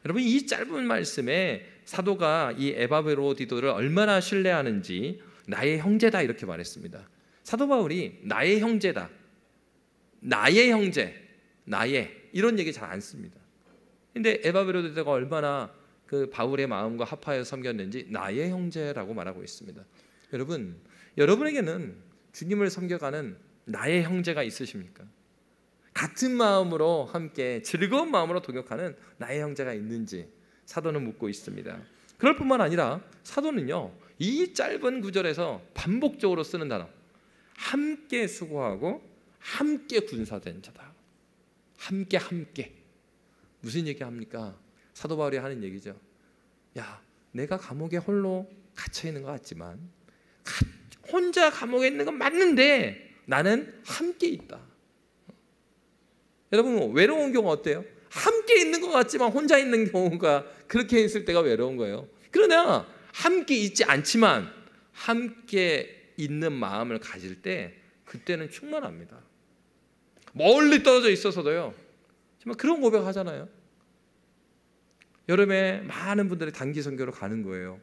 여러분, 이 짧은 말씀에 사도가 이 에바브로디도를 얼마나 신뢰하는지 나의 형제다 이렇게 말했습니다. 사도 바울이 나의 형제다, 나의 형제, 나의 이런 얘기 잘 안 씁니다. 근데 에바브로디도가 얼마나 그 바울의 마음과 합하여 섬겼는지 나의 형제라고 말하고 있습니다. 여러분, 여러분에게는 주님을 섬겨가는 나의 형제가 있으십니까? 같은 마음으로 함께 즐거운 마음으로 동역하는 나의 형제가 있는지 사도는 묻고 있습니다. 그럴 뿐만 아니라 사도는요, 이 짧은 구절에서 반복적으로 쓰는 단어, 함께 수고하고 함께 군사된 자다. 함께 무슨 얘기합니까? 사도 바울이 하는 얘기죠. 야, 내가 감옥에 홀로 갇혀 있는 것 같지만 혼자 감옥에 있는 건 맞는데 나는 함께 있다. 여러분, 외로운 경우 어때요? 함께 있는 것 같지만 혼자 있는 경우가 그렇게 있을 때가 외로운 거예요. 그러나 함께 있지 않지만 함께 있는 마음을 가질 때 그때는 충만합니다. 멀리 떨어져 있어서도요, 정말 그런 고백 하잖아요. 여름에 많은 분들이 단기 선교로 가는 거예요.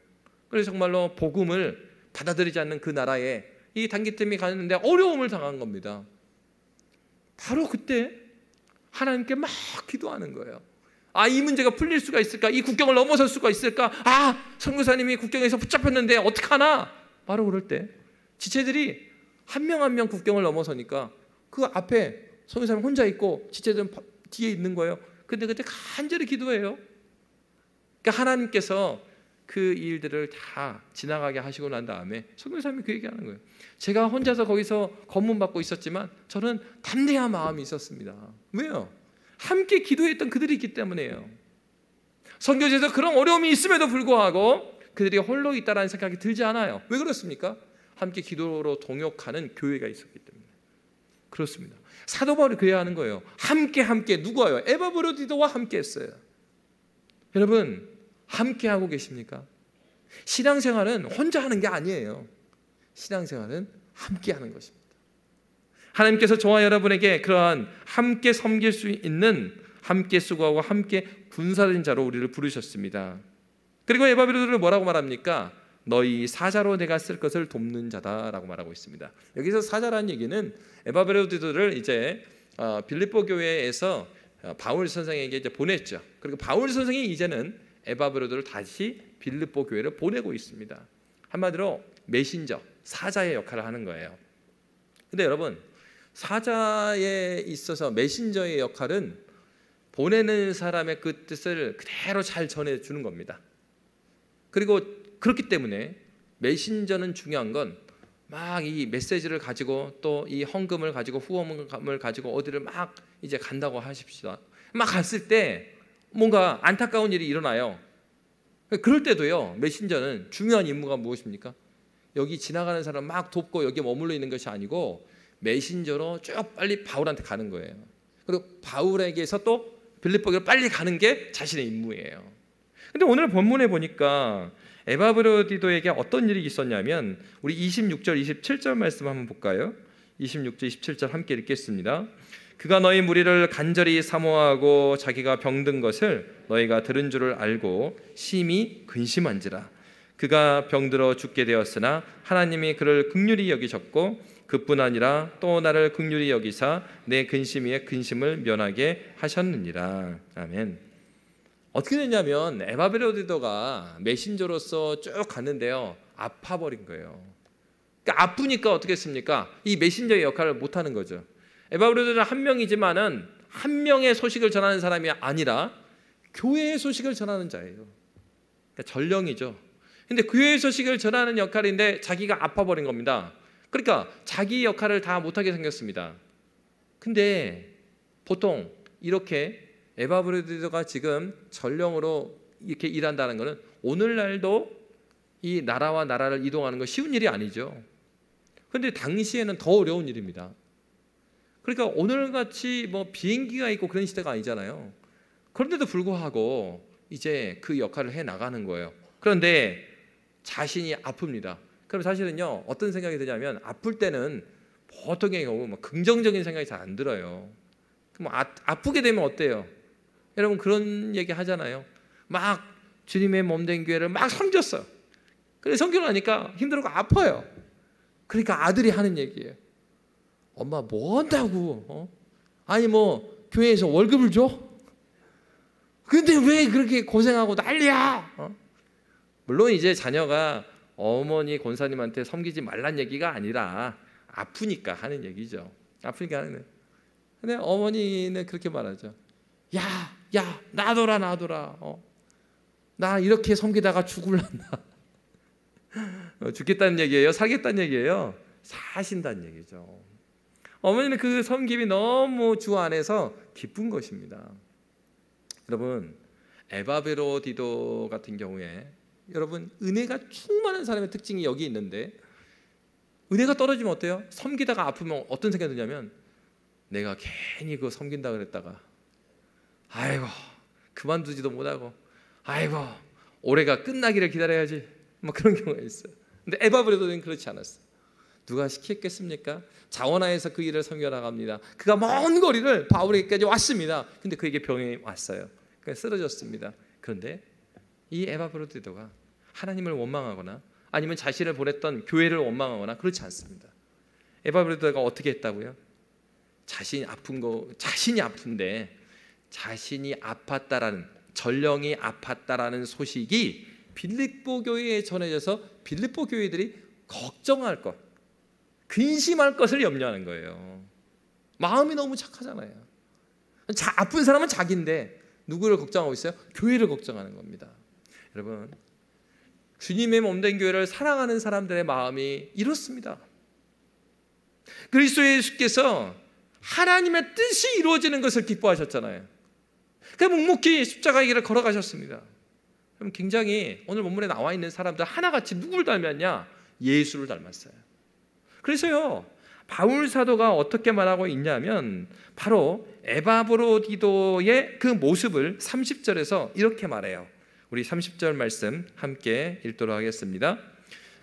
그래서 정말로 복음을 받아들이지 않는 그 나라에 이 단기팀이 가는데 어려움을 당한 겁니다. 바로 그때 하나님께 막 기도하는 거예요. 아, 이 문제가 풀릴 수가 있을까? 이 국경을 넘어설 수가 있을까? 아, 선교사님이 국경에서 붙잡혔는데 어떡하나? 바로 그럴 때 지체들이 한 명 한 명 국경을 넘어서니까 그 앞에 선교사님 혼자 있고 지체들은 뒤에 있는 거예요. 근데 그때 간절히 기도해요. 그러니까 하나님께서 그 일들을 다 지나가게 하시고 난 다음에 선교사님이 그 얘기하는 거예요. 제가 혼자서 거기서 검문받고 있었지만 저는 담대한 마음이 있었습니다. 왜요? 함께 기도했던 그들이 있기 때문이에요. 선교지에서 그런 어려움이 있음에도 불구하고 그들이 홀로 있다는 생각이 들지 않아요. 왜 그렇습니까? 함께 기도로 동역하는 교회가 있었기 때문에 그렇습니다. 사도 바울이 그래야 하는 거예요. 함께 누구와요? 에바브로디도와 함께 했어요. 여러분, 함께 하고 계십니까? 신앙생활은 혼자 하는 게 아니에요. 신앙생활은 함께 하는 것입니다. 하나님께서 저와 여러분에게 그러한 함께 섬길 수 있는, 함께 수고하고 함께 군사된 자로 우리를 부르셨습니다. 그리고 에바브로디도를 뭐라고 말합니까? 너희 사자로 내가 쓸 것을 돕는 자다라고 말하고 있습니다. 여기서 사자라는 얘기는 에바브로디도를 이제 빌립보 교회에서 바울 선생에게 이제 보냈죠. 그리고 바울 선생이 이제는 에바브로디도를 다시 빌립보 교회를 보내고 있습니다. 한마디로 메신저, 사자의 역할을 하는 거예요. 근데 여러분, 사자에 있어서 메신저의 역할은 보내는 사람의 그 뜻을 그대로 잘 전해주는 겁니다. 그리고 그렇기 때문에 메신저는 중요한 건 막 이 메시지를 가지고 또 이 헌금을 가지고 후원금을 가지고 어디를 막 이제 간다고 하십시다. 막 갔을 때 뭔가 안타까운 일이 일어나요. 그럴 때도요, 메신저는 중요한 임무가 무엇입니까? 여기 지나가는 사람 막 돕고 여기에 머물러 있는 것이 아니고 메신저로 쭉 빨리 바울한테 가는 거예요. 그리고 바울에게서 또 빌립보로 빨리 가는 게 자신의 임무예요. 근데 오늘 본문에 보니까 에바브로디도에게 어떤 일이 있었냐면 우리 26절, 27절 말씀 한번 볼까요? 26절, 27절 함께 읽겠습니다. 그가 너희 무리를 간절히 사모하고 자기가 병든 것을 너희가 들은 줄을 알고 심히 근심한지라. 그가 병들어 죽게 되었으나 하나님이 그를 긍휼히 여기셨고 그뿐 아니라 또 나를 긍휼히 여기사 내 근심 위에 근심을 면하게 하셨느니라. 아멘. 어떻게 됐냐면 에바브로디도가 메신저로서 쭉 갔는데요, 아파버린 거예요. 그러니까 아프니까 어떻게 했습니까? 이 메신저의 역할을 못하는 거죠. 에바브로디는 한 명이지만은 한 명의 소식을 전하는 사람이 아니라 교회의 소식을 전하는 자예요. 그러니까 전령이죠. 근데 교회의 소식을 전하는 역할인데 자기가 아파버린 겁니다. 그러니까 자기 역할을 다 못하게 생겼습니다. 근데 보통 이렇게 에바브로디도가 지금 전령으로 이렇게 일한다는 것은 오늘날도 이 나라와 나라를 이동하는 건 쉬운 일이 아니죠. 그런데 당시에는 더 어려운 일입니다. 그러니까 오늘같이 뭐 비행기가 있고 그런 시대가 아니잖아요. 그런데도 불구하고 이제 그 역할을 해 나가는 거예요. 그런데 자신이 아픕니다. 그럼 사실은요, 어떤 생각이 드냐면 아플 때는 보통의 경우 뭐 긍정적인 생각이 잘 안 들어요. 그럼 아프게 되면 어때요? 여러분 그런 얘기 하잖아요. 막 주님의 몸된 교회를 막 섬겼어. 그래 섬기고 나니까 힘들고 아파요. 그러니까 아들이 하는 얘기예요. 엄마 뭐 한다고? 아니 뭐 교회에서 월급을 줘? 근데 왜 그렇게 고생하고 난리야? 물론 이제 자녀가 어머니 권사님한테 섬기지 말란 얘기가 아니라 아프니까 하는 얘기죠. 아프니까 하는. 근데 어머니는 그렇게 말하죠. 야, 놔둬라. 나 이렇게 섬기다가 죽을란다. 죽겠다는 얘기예요? 살겠다는 얘기예요? 사신다는 얘기죠. 어머니는 그 섬김이 너무 주 안에서 기쁜 것입니다. 여러분, 에바브로디도 같은 경우에 여러분 은혜가 충만한 사람의 특징이 여기 있는데, 은혜가 떨어지면 어때요? 섬기다가 아프면 어떤 생각이 드냐면, 내가 괜히 그거 섬긴다 그랬다가 아이고 그만두지도 못하고 아이고 올해가 끝나기를 기다려야지, 뭐 그런 경우가 있어요. 근데 에바브로디도는 그렇지 않았어요. 누가 시켰겠습니까? 자원하에서 그 일을 섬겨 나갑니다. 그가 먼 거리를 바울에게까지 왔습니다. 근데 그에게 병이 왔어요. 그래서 쓰러졌습니다. 그런데 이 에바브로디도가 하나님을 원망하거나 아니면 자신을 보냈던 교회를 원망하거나 그렇지 않습니다. 에바브로디도가 어떻게 했다고요? 자신이 아픈데 자신이 아팠다라는, 전령이 아팠다라는 소식이 빌립보 교회에 전해져서 빌립보 교회들이 걱정할 것, 근심할 것을 염려하는 거예요. 마음이 너무 착하잖아요. 아픈 사람은 자기인데 누구를 걱정하고 있어요? 교회를 걱정하는 겁니다. 여러분, 주님의 몸된 교회를 사랑하는 사람들의 마음이 이렇습니다. 그리스도 예수께서 하나님의 뜻이 이루어지는 것을 기뻐하셨잖아요. 그래서 묵묵히 십자가의 길을 걸어가셨습니다. 그럼 굉장히 오늘 본문에 나와 있는 사람들 하나같이 누구를 닮았냐? 예수를 닮았어요. 그래서요, 바울 사도가 어떻게 말하고 있냐면 바로 에바브로디도의 그 모습을 30절에서 이렇게 말해요. 우리 30절 말씀 함께 읽도록 하겠습니다.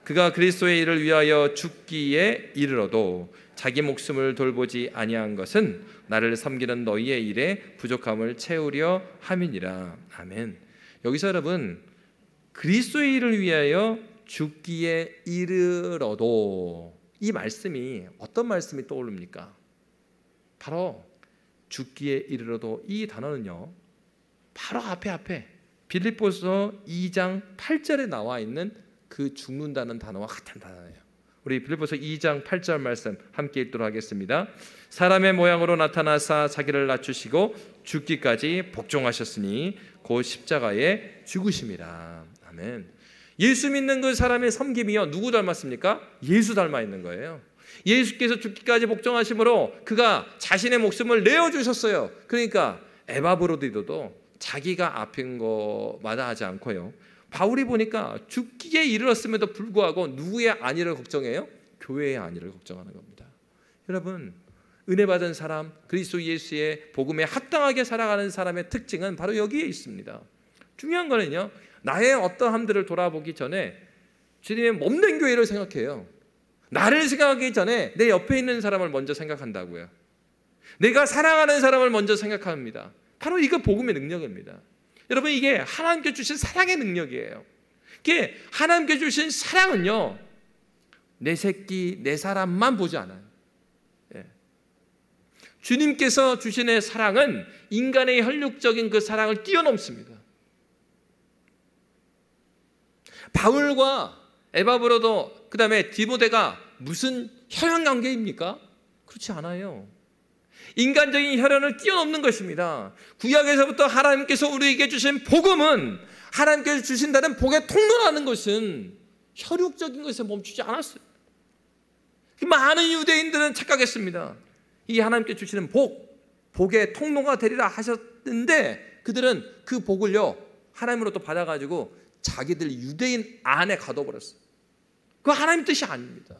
그가 그리스도의 일을 위하여 죽기에 이르러도 자기 목숨을 돌보지 아니한 것은 나를 섬기는 너희의 일에 부족함을 채우려 함이니라. 아멘. 여기서 여러분, 그리스도의 일을 위하여 죽기에 이르러도, 이 말씀이 어떤 말씀이 떠오릅니까? 바로 죽기에 이르러도, 이 단어는요 바로 앞에 빌립보서 2장 8절에 나와 있는 그 죽는다는 단어와 같은 단어예요. 우리 빌립보서 2장 8절 말씀 함께 읽도록 하겠습니다. 사람의 모양으로 나타나사 자기를 낮추시고 죽기까지 복종하셨으니 곧 십자가에 죽으심이라. 아멘. 예수 믿는 그 사람의 섬김이요, 누구 닮았습니까? 예수 닮아 있는 거예요. 예수께서 죽기까지 복종하심으로 그가 자신의 목숨을 내어주셨어요. 그러니까 에바브로디도도 자기가 아픈 거마다 하지 않고요, 바울이 보니까 죽기에 이르렀음에도 불구하고 누구의 안위를 걱정해요? 교회의 안위를 걱정하는 겁니다. 여러분, 은혜 받은 사람, 그리스도 예수의 복음에 합당하게 살아가는 사람의 특징은 바로 여기에 있습니다. 중요한 거는요, 나의 어떠함들을 돌아보기 전에 주님의 몸된 교회를 생각해요. 나를 생각하기 전에 내 옆에 있는 사람을 먼저 생각한다고요. 내가 사랑하는 사람을 먼저 생각합니다. 바로 이거 복음의 능력입니다. 여러분, 이게 하나님께 주신 사랑의 능력이에요. 이게 하나님께 주신 사랑은요, 내 새끼, 내 사람만 보지 않아요. 예. 주님께서 주시는 사랑은 인간의 혈육적인 그 사랑을 뛰어넘습니다. 바울과 에바브로도 그 다음에 디모데가 무슨 혈연 관계입니까? 그렇지 않아요. 인간적인 혈연을 뛰어넘는 것입니다. 구약에서부터 하나님께서 우리에게 주신 복음은, 하나님께서 주신다는 복의 통로라는 것은 혈육적인 것에 멈추지 않았어요. 많은 유대인들은 착각했습니다. 이 하나님께 주시는 복의 통로가 되리라 하셨는데, 그들은 그 복을요 하나님으로부터 받아가지고 자기들 유대인 안에 가둬버렸어요. 그거 하나님 뜻이 아닙니다.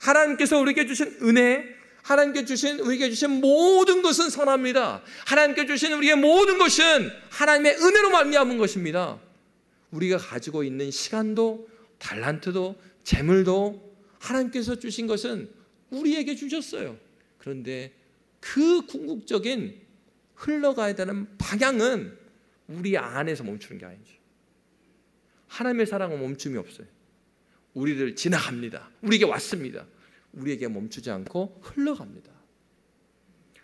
하나님께서 우리에게 주신 은혜, 하나님께 우리에게 주신 모든 것은 선합니다. 하나님께 주신 우리의 모든 것은 하나님의 은혜로 말미암은 것입니다. 우리가 가지고 있는 시간도, 달란트도, 재물도 하나님께서 주신 것은 우리에게 주셨어요. 그런데 그 궁극적인 흘러가야 되는 방향은 우리 안에서 멈추는 게 아니죠. 하나님의 사랑은 멈춤이 없어요. 우리를 지나갑니다. 우리에게 왔습니다. 우리에게 멈추지 않고 흘러갑니다.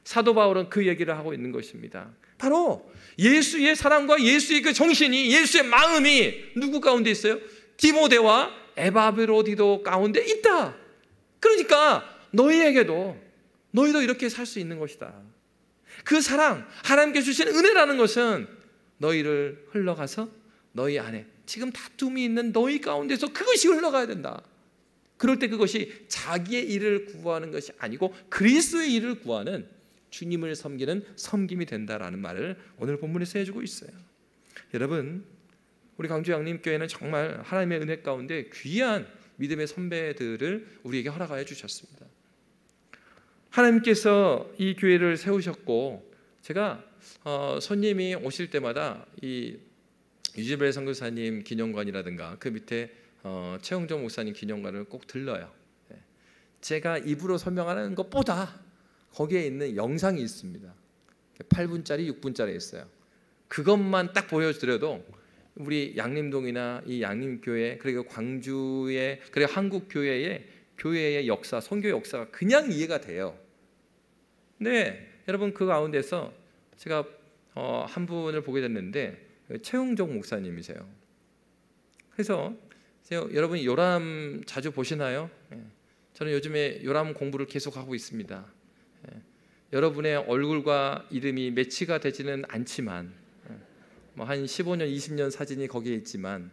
사도 바울은 그 얘기를 하고 있는 것입니다. 바로 예수의 사랑과 예수의 그 정신이, 예수의 마음이 누구 가운데 있어요? 디모데와 에바브로디도 가운데 있다. 그러니까 너희도 이렇게 살 수 있는 것이다. 그 사랑, 하나님께 주신 은혜라는 것은 너희를 흘러가서 너희 안에 지금 다툼이 있는 너희 가운데서 그것이 흘러가야 된다. 그럴 때 그것이 자기의 일을 구하는 것이 아니고 그리스도의 일을 구하는, 주님을 섬기는 섬김이 된다라는 말을 오늘 본문에서 해주고 있어요. 여러분, 우리 광주 양림교회는 정말 하나님의 은혜 가운데 귀한 믿음의 선배들을 우리에게 허락하여 주셨습니다. 하나님께서 이 교회를 세우셨고, 제가 손님이 오실 때마다 이 유지벨 선교사님 기념관이라든가 그 밑에 최홍정 목사님 기념관을 꼭 들러요. 제가 입으로 설명하는 것보다 거기에 있는 영상이 있습니다. 8분짜리, 6분짜리 있어요. 그것만 딱 보여드려도 우리 양림동이나 이 양림교회, 그리고 광주의, 그리고 한국교회의 역사, 선교 역사가 그냥 이해가 돼요. 근데 여러분, 그 가운데서 제가 한 분을 보게 됐는데 최홍정 목사님이세요. 그래서 여러분 요람 자주 보시나요? 저는 요즘에 요람 공부를 계속하고 있습니다. 여러분의 얼굴과 이름이 매치가 되지는 않지만 한 15년, 20년 사진이 거기에 있지만,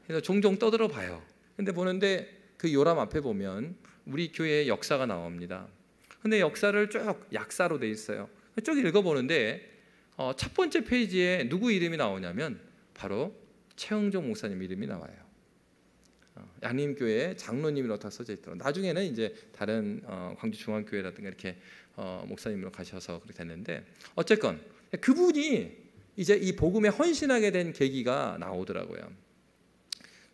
그래서 종종 떠들어 봐요. 근데 보는데 그 요람 앞에 보면 우리 교회의 역사가 나옵니다. 근데 역사를 쭉 약사로 돼 있어요. 쭉 읽어보는데 첫 번째 페이지에 누구 이름이 나오냐면 바로 최홍정 목사님 이름이 나와요. 양림교회 장로님이라고 다 써져 있더라고요. 나중에는 이제 다른 광주중앙교회라든가 이렇게 목사님으로 가셔서 그렇게 됐는데, 어쨌건 그분이 이제 이 복음에 헌신하게 된 계기가 나오더라고요.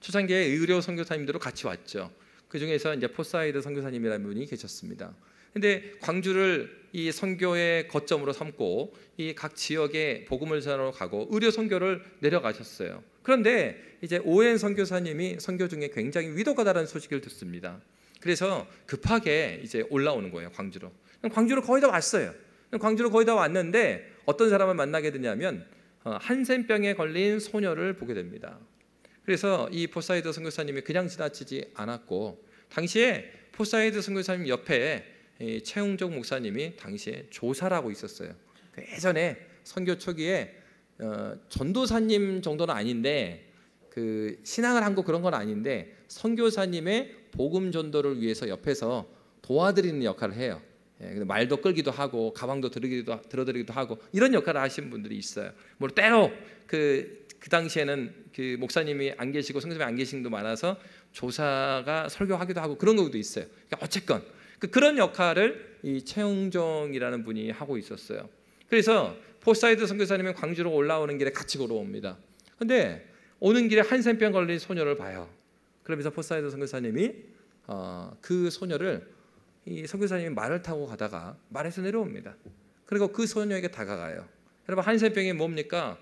초창기에 의료 선교사님들도 같이 왔죠. 그 중에서 이제 포사이드 선교사님이라는 분이 계셨습니다. 근데 광주를 이 선교의 거점으로 삼고 이 각 지역에 복음을 전하러 가고 의료 선교를 내려가셨어요. 그런데 이제 오웬 선교사님이 선교 중에 굉장히 위도가다라는 소식을 듣습니다. 그래서 급하게 이제 올라오는 거예요, 광주로. 광주로 거의 다 왔어요. 광주로 거의 다 왔는데 어떤 사람을 만나게 되냐면 한센병에 걸린 소녀를 보게 됩니다. 그래서 이 포사이드 선교사님이 그냥 지나치지 않았고, 당시에 포사이드 선교사님 옆에 최홍정 목사님이 당시에 조사를 하고 있었어요. 예전에 선교 초기에 전도사님 정도는 아닌데 그 신앙을 한 거 그런 건 아닌데 선교사님의 복음 전도를 위해서 옆에서 도와드리는 역할을 해요. 말도 끌기도 하고 가방도 들어드리기도 하고 이런 역할을 하신 분들이 있어요. 뭐 때로 그 당시에는 그 목사님이 안 계시고 선교사님이 안 계신 분도 많아서 조사가 설교하기도 하고 그런 것도 있어요. 그러니까 어쨌건 그런 역할을 이 최홍정이라는 분이 하고 있었어요. 그래서 포사이드 선교사님은 광주로 올라오는 길에 같이 걸어옵니다. 근데 오는 길에 한센병 걸린 소녀를 봐요. 그러면서 포사이드 선교사님이 그 소녀를 이 선교사님이 말을 타고 가다가 말에서 내려옵니다. 그리고 그 소녀에게 다가가요. 여러분, 한센병이 뭡니까?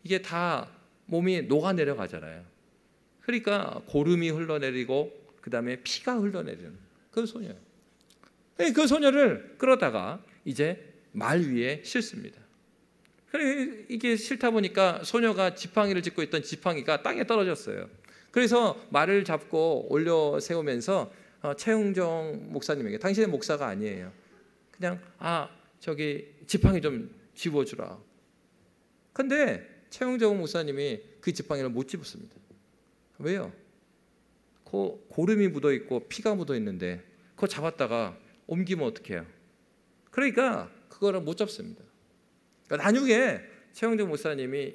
이게 다 몸이 녹아 내려가잖아요. 그러니까 고름이 흘러내리고 그 다음에 피가 흘러내리는 그 소녀예요. 그 소녀를 끌어다가 이제 말 위에 싣습니다. 그래 이게 싫다 보니까 소녀가 지팡이를 짚고 있던 지팡이가 땅에 떨어졌어요. 그래서 말을 잡고 올려 세우면서 최흥정 목사님에게, 당신의 목사가 아니에요, 그냥 저기 지팡이 좀 집어주라. 근데 최흥정 목사님이 그 지팡이를 못 집었습니다. 왜요? 고름이 묻어 있고 피가 묻어 있는데 그거 잡았다가 옮기면 어떡해요? 그러니까 그거를 못 잡습니다. 그러니까 나중에 최영정 목사님이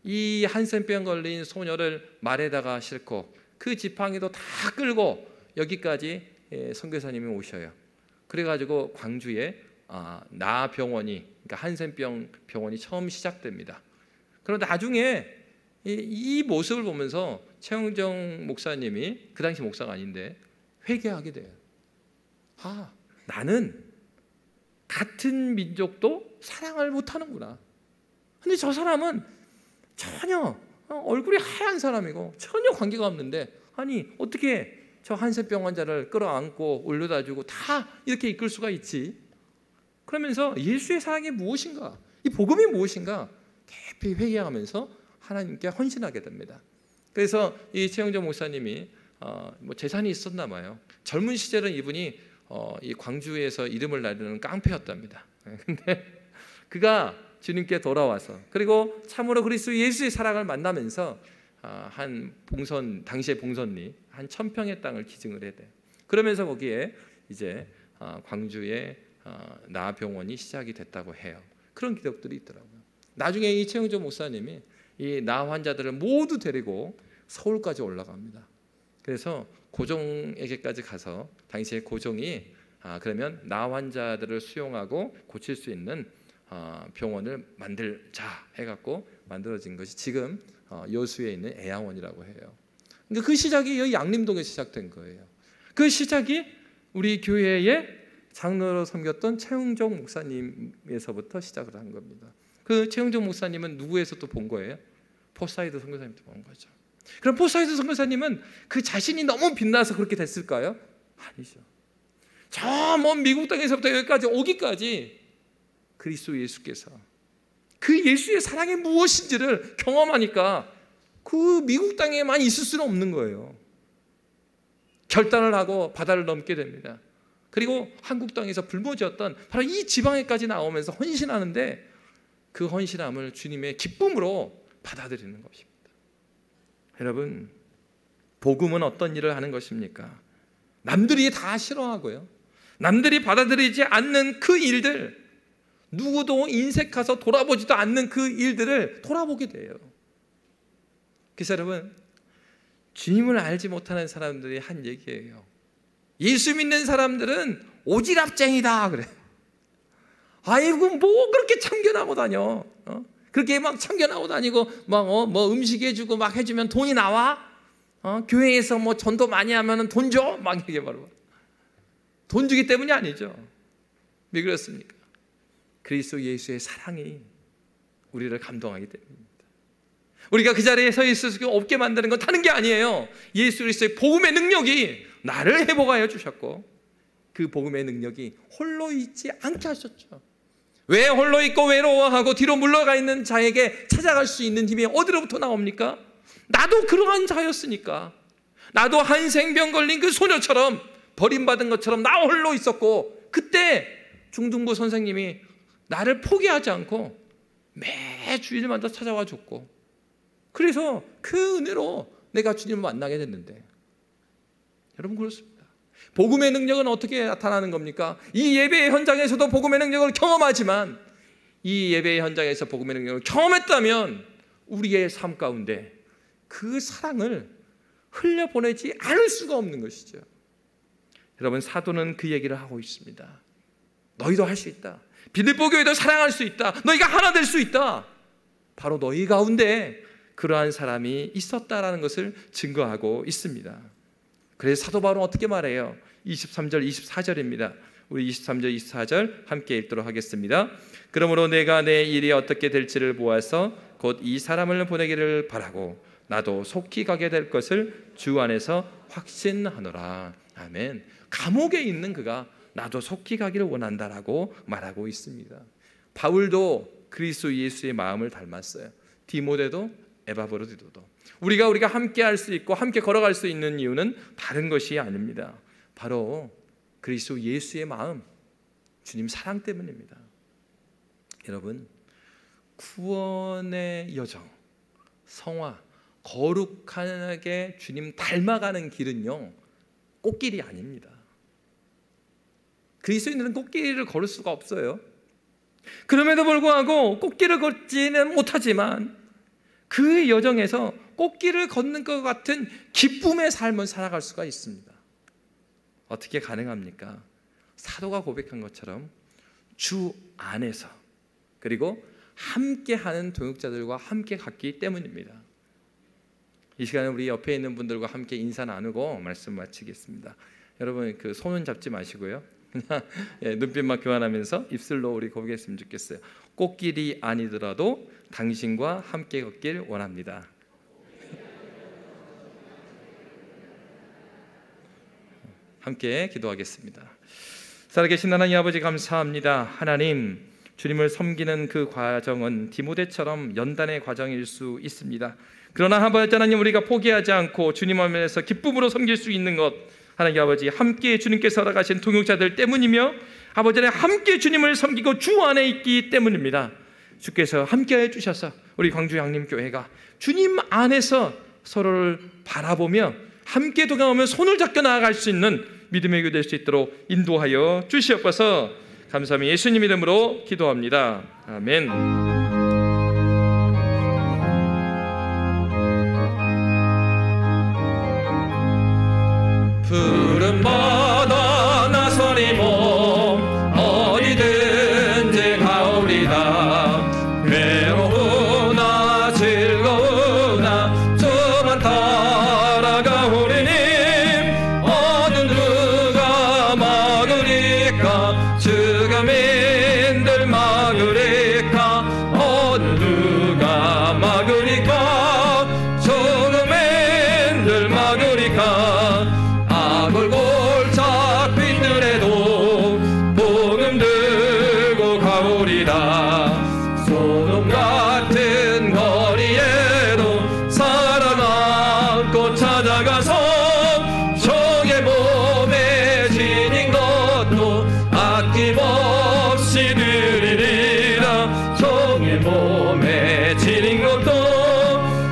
이 한센병 걸린 소녀를 말에다가 싣고 그 지팡이도 다 끌고 여기까지 선교사님이 오셔요. 그래가지고 광주에 나병원이, 그러니까 한센병 병원이 처음 시작됩니다. 그런데 나중에 이 모습을 보면서 최영정 목사님이, 그 당시 목사가 아닌데, 회개하게 돼요. 나는 같은 민족도 사랑을 못하는구나. 근데 저 사람은 전혀 얼굴이 하얀 사람이고 전혀 관계가 없는데, 아니 어떻게 저 한센병 환자를 끌어안고 올려다 주고 다 이렇게 이끌 수가 있지? 그러면서 예수의 사랑이 무엇인가, 이 복음이 무엇인가 깊이 회개하면서 하나님께 헌신하게 됩니다. 그래서 이 최영정 목사님이 뭐 재산이 있었나 봐요. 젊은 시절은 이분이 이 광주에서 이름을 날리는 깡패였답니다. 근데 그가 주님께 돌아와서, 그리고 참으로 그리스도 예수의 사랑을 만나면서 한 봉선, 당시의 봉선리 한 1000평의 땅을 기증을 해야 돼요. 그러면서 거기에 이제 광주에 나병원이 시작이 됐다고 해요. 그런 기록들이 있더라고요. 나중에 이 최영정 목사님이 이 나 환자들을 모두 데리고 서울까지 올라갑니다. 그래서 고종에게까지 가서, 당시에 고종이 그러면 나 환자들을 수용하고 고칠 수 있는 병원을 만들자 해갖고 만들어진 것이 지금 여수에 있는 애양원이라고 해요. 그러니까 그 시작이 여기 양림동에 시작된 거예요. 그 시작이 우리 교회의 장로로 섬겼던 최흥정 목사님에서부터 시작을 한 겁니다. 그 최흥정 목사님은 누구에서 또 본 거예요? 포사이드 선교사님도 본 거죠. 그럼 포사이드 선교사님은 그 자신이 너무 빛나서 그렇게 됐을까요? 아니죠. 저 먼 미국 땅에서부터 여기까지 오기까지 그리스도 예수께서 그 예수의 사랑이 무엇인지를 경험하니까 그 미국 땅에만 있을 수는 없는 거예요. 결단을 하고 바다를 넘게 됩니다. 그리고 한국 땅에서 불모지었던 바로 이 지방에까지 나오면서 헌신하는데, 그 헌신함을 주님의 기쁨으로 받아들이는 것입니다. 여러분, 복음은 어떤 일을 하는 것입니까? 남들이 다 싫어하고요, 남들이 받아들이지 않는 그 일들, 누구도 인색해서 돌아보지도 않는 그 일들을 돌아보게 돼요. 그래서 여러분, 주님을 알지 못하는 사람들이 한 얘기예요. 예수 믿는 사람들은 오지랖쟁이다 그래. 아이고 뭐 그렇게 참견하고 다녀? 그렇게 막 참견하고 다니고 막 뭐 음식 해주고 막 해주면 돈이 나와? 교회에서 뭐 전도 많이 하면은 돈 줘? 막 이게 바로 돈 주기 때문이 아니죠. 왜 그렇습니까? 그리스도 예수의 사랑이 우리를 감동하기 때문입니다. 우리가 그 자리에 서 있을 수 없게 만드는 건 다른 게 아니에요. 예수 그리스도의 복음의 능력이 나를 회복하여 주셨고, 그 복음의 능력이 홀로 있지 않게 하셨죠. 왜 홀로 있고 외로워하고 뒤로 물러가 있는 자에게 찾아갈 수 있는 힘이 어디로부터 나옵니까? 나도 그러한 자였으니까. 나도 한센병 걸린 그 소녀처럼, 버림받은 것처럼 나 홀로 있었고, 그때 중등부 선생님이 나를 포기하지 않고 매 주일마다 찾아와 줬고, 그래서 그 은혜로 내가 주님을 만나게 됐는데, 여러분 그렇습니다. 복음의 능력은 어떻게 나타나는 겁니까? 이 예배의 현장에서도 복음의 능력을 경험하지만, 이 예배의 현장에서 복음의 능력을 경험했다면 우리의 삶 가운데 그 사랑을 흘려보내지 않을 수가 없는 것이죠. 여러분, 사도는 그 얘기를 하고 있습니다. 너희도 할 수 있다. 빌립보 교회도 사랑할 수 있다. 너희가 하나 될 수 있다. 바로 너희 가운데 그러한 사람이 있었다라는 것을 증거하고 있습니다. 그래서 사도 바울은 어떻게 말해요? 23절 24절입니다. 우리 23절 24절 함께 읽도록 하겠습니다. 그러므로 내가 내 일이 어떻게 될지를 보아서 곧 이 사람을 보내기를 바라고 나도 속히 가게 될 것을 주 안에서 확신하노라. 아멘. 감옥에 있는 그가 나도 속히 가기를 원한다라고 말하고 있습니다. 바울도 그리스도 예수의 마음을 닮았어요. 디모데도 에바브로디도도. 우리가 함께 할 수 있고 함께 걸어갈 수 있는 이유는 다른 것이 아닙니다. 바로 그리스도 예수의 마음, 주님 사랑 때문입니다. 여러분, 구원의 여정, 성화, 거룩하게 주님 닮아가는 길은요, 꽃길이 아닙니다. 그리스도인들은 꽃길을 걸을 수가 없어요. 그럼에도 불구하고 꽃길을 걷지는 못하지만 그 여정에서 꽃길을 걷는 것 같은 기쁨의 삶을 살아갈 수가 있습니다. 어떻게 가능합니까? 사도가 고백한 것처럼 주 안에서, 그리고 함께하는 동역자들과 함께 갔기 때문입니다. 이 시간에 우리 옆에 있는 분들과 함께 인사 나누고 말씀 마치겠습니다. 여러분, 그 손은 잡지 마시고요, 그냥 눈빛만 교환하면서 입술로 우리 고백했으면 좋겠어요. 꽃길이 아니더라도 당신과 함께 걷길 원합니다. 함께 기도하겠습니다. 살아계신 하나님 아버지, 감사합니다. 하나님, 주님을 섬기는 그 과정은 디모데처럼 연단의 과정일 수 있습니다. 그러나 아버지 하나님, 우리가 포기하지 않고 주님 앞에서 기쁨으로 섬길 수 있는 것, 하나님 아버지, 함께 주님께서 살아가신 동역자들 때문이며 아버지 하나님, 함께 주님을 섬기고 주 안에 있기 때문입니다. 주께서 함께해 주셔서 우리 광주 양림교회가 주님 안에서 서로를 바라보며 함께 동행하며 손을 잡고 나아갈 수 있는 믿음의 교회 될 수 있도록 인도하여 주시옵소서. 감사하며 예수님 이름으로 기도합니다. 아멘. 푸른 바다 나서리 몸 어디든지 가오리다. 외로우나 즐거우나 저만 따라가오리니 어느 누가 막으리까? 주가민들 막으리까? 어느 누가 막으리까? 주가민들 막으리까? 골골 잡힌들에도 복음 들고 가오리다. 소돔 같은 거리에도 살아남고 찾아가서 적의 몸에 지닌 것도 아낌없이 드리리라. 적의 몸에 지닌 것도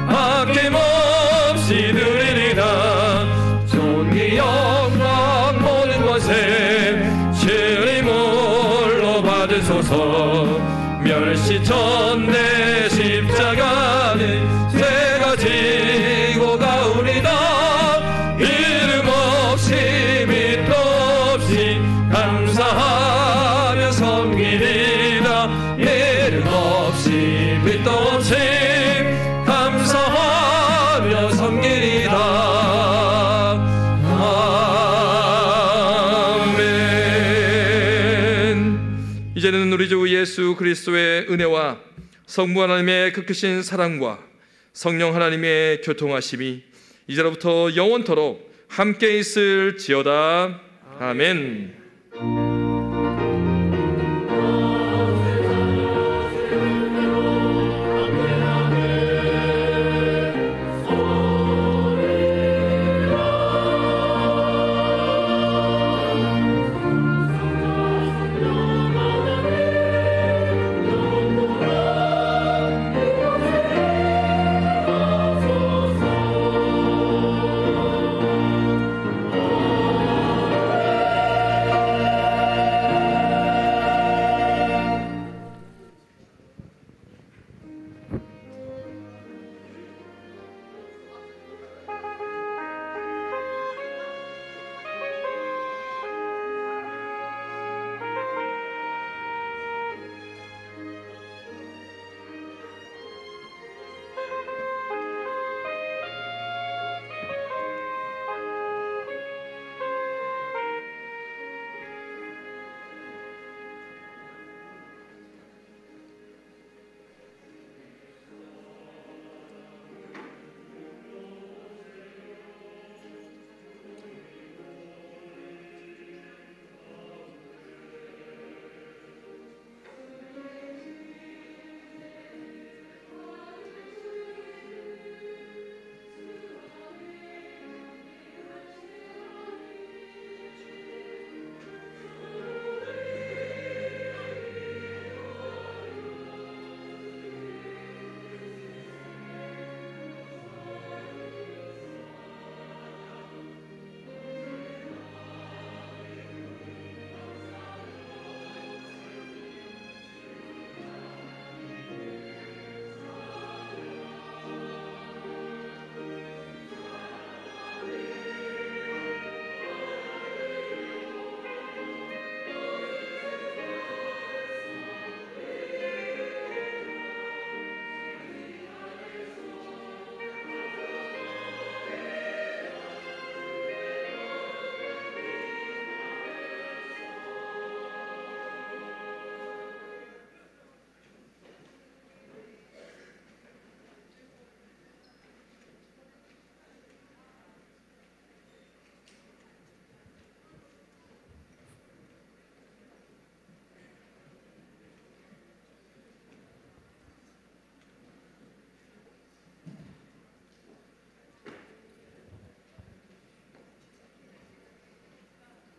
아낌없이 드리리라. 존귀 영광 모든 것에 주님 홀로 받으소서. 멸시전 내 십자가는 제가 지고 가오리다. 이름 없이 밑도 없이 감사하며 섬기리라. 이름 없이 밑도 없이 감사하며 섬기리라. 이제는 우리 주 예수 그리스도의 은혜와 성부 하나님의 그 크신 사랑과 성령 하나님의 교통하심이 이제로부터 영원토록 함께 있을지어다. 아멘.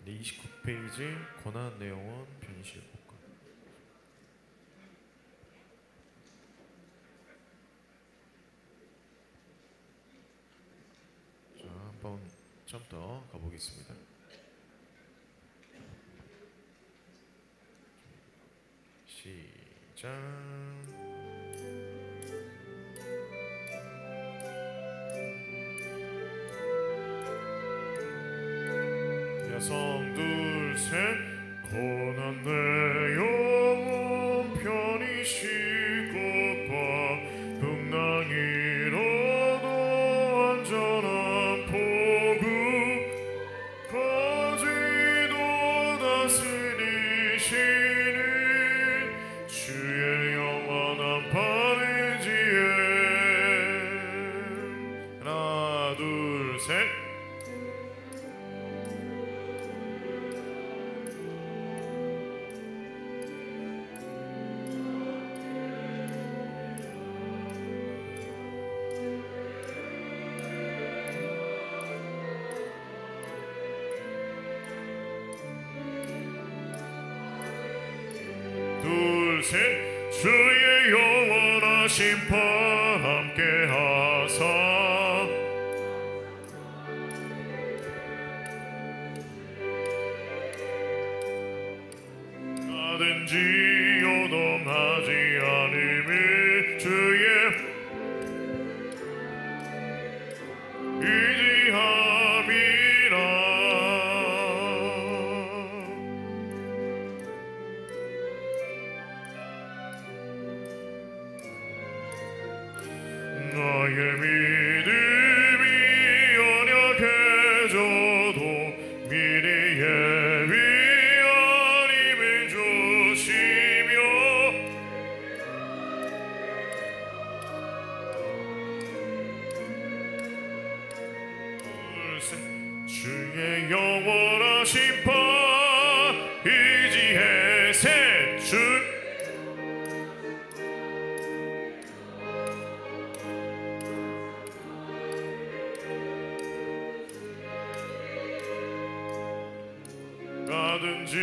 29페이지 권한 내용은 변실 복권. 자, 한번 좀 더 가보겠습니다. 시작. 야성 둘셋 고난 내 영혼 편히 쉬고 과 풍랑이로도 안전한 포구 거지도 다스리시는 주의 영원한 바르지에 하나 둘셋 둘셋 주의 영원하신 판 함께 하사 나든지 요동하지 않음을 주의 의지함이라 나의 믿음이 연약해져도 미리 예비한 힘을 주시며 주의 영원하신 판 의지해 셋 가든지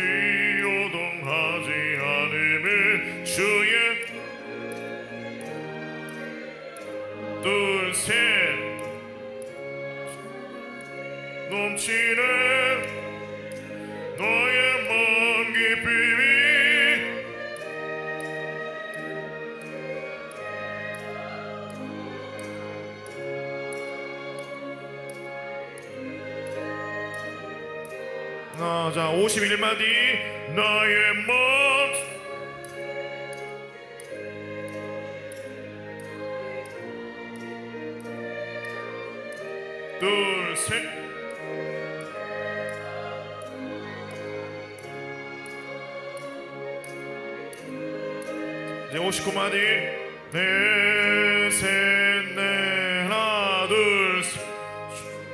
요동하지 않음을 주의 둘셋 넘치는 너의 먼 기쁨이 자 51마디 나의 먼 둘셋 이제 59마디 넷셋넷 하나 둘셋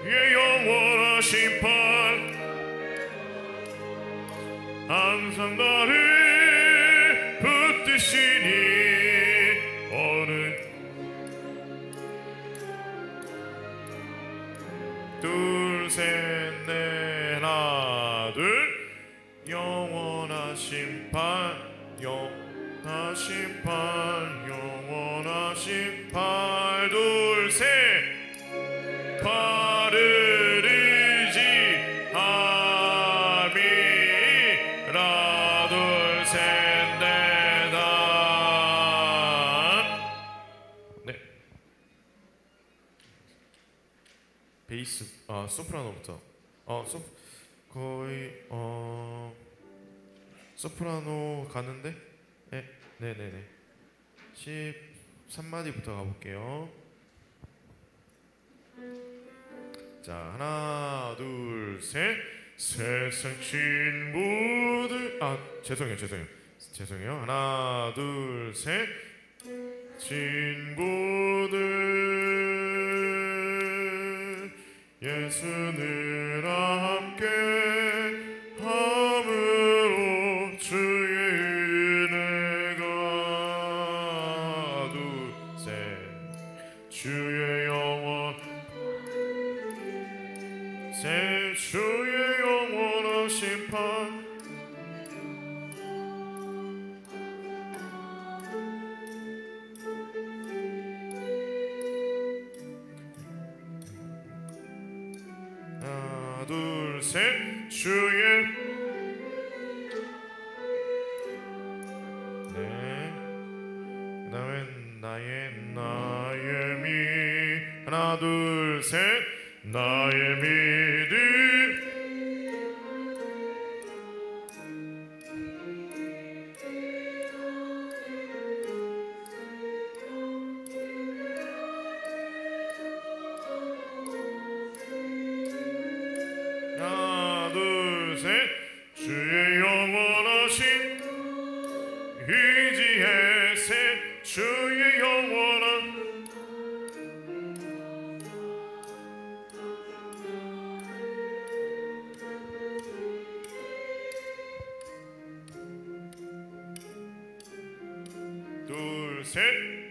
주의 영원하신 판 항상 나를 붙드시니 어느 둘셋넷 하나 둘 영원하신 판 영원하신 판 영원하신 판 둘셋 발을 의지함이 하나 둘셋넷 네 베이스 소프라노부터 거의 소프라노 가는데 네네네 13마디부터 가볼게요. 자 하나 둘셋 세상 친구들 죄송해요 하나 둘셋 친구들 예수는 함께 함으로 주의 은혜가 둘셋 주의 영원 셋 주의 영원하신 심판 하나 둘 셋 주의 네 그다음에 나의 미 하나 둘 셋 나의 믿음 하나 둘 셋 주의 영원하신 의지의 새 주의 영원한 둘 셋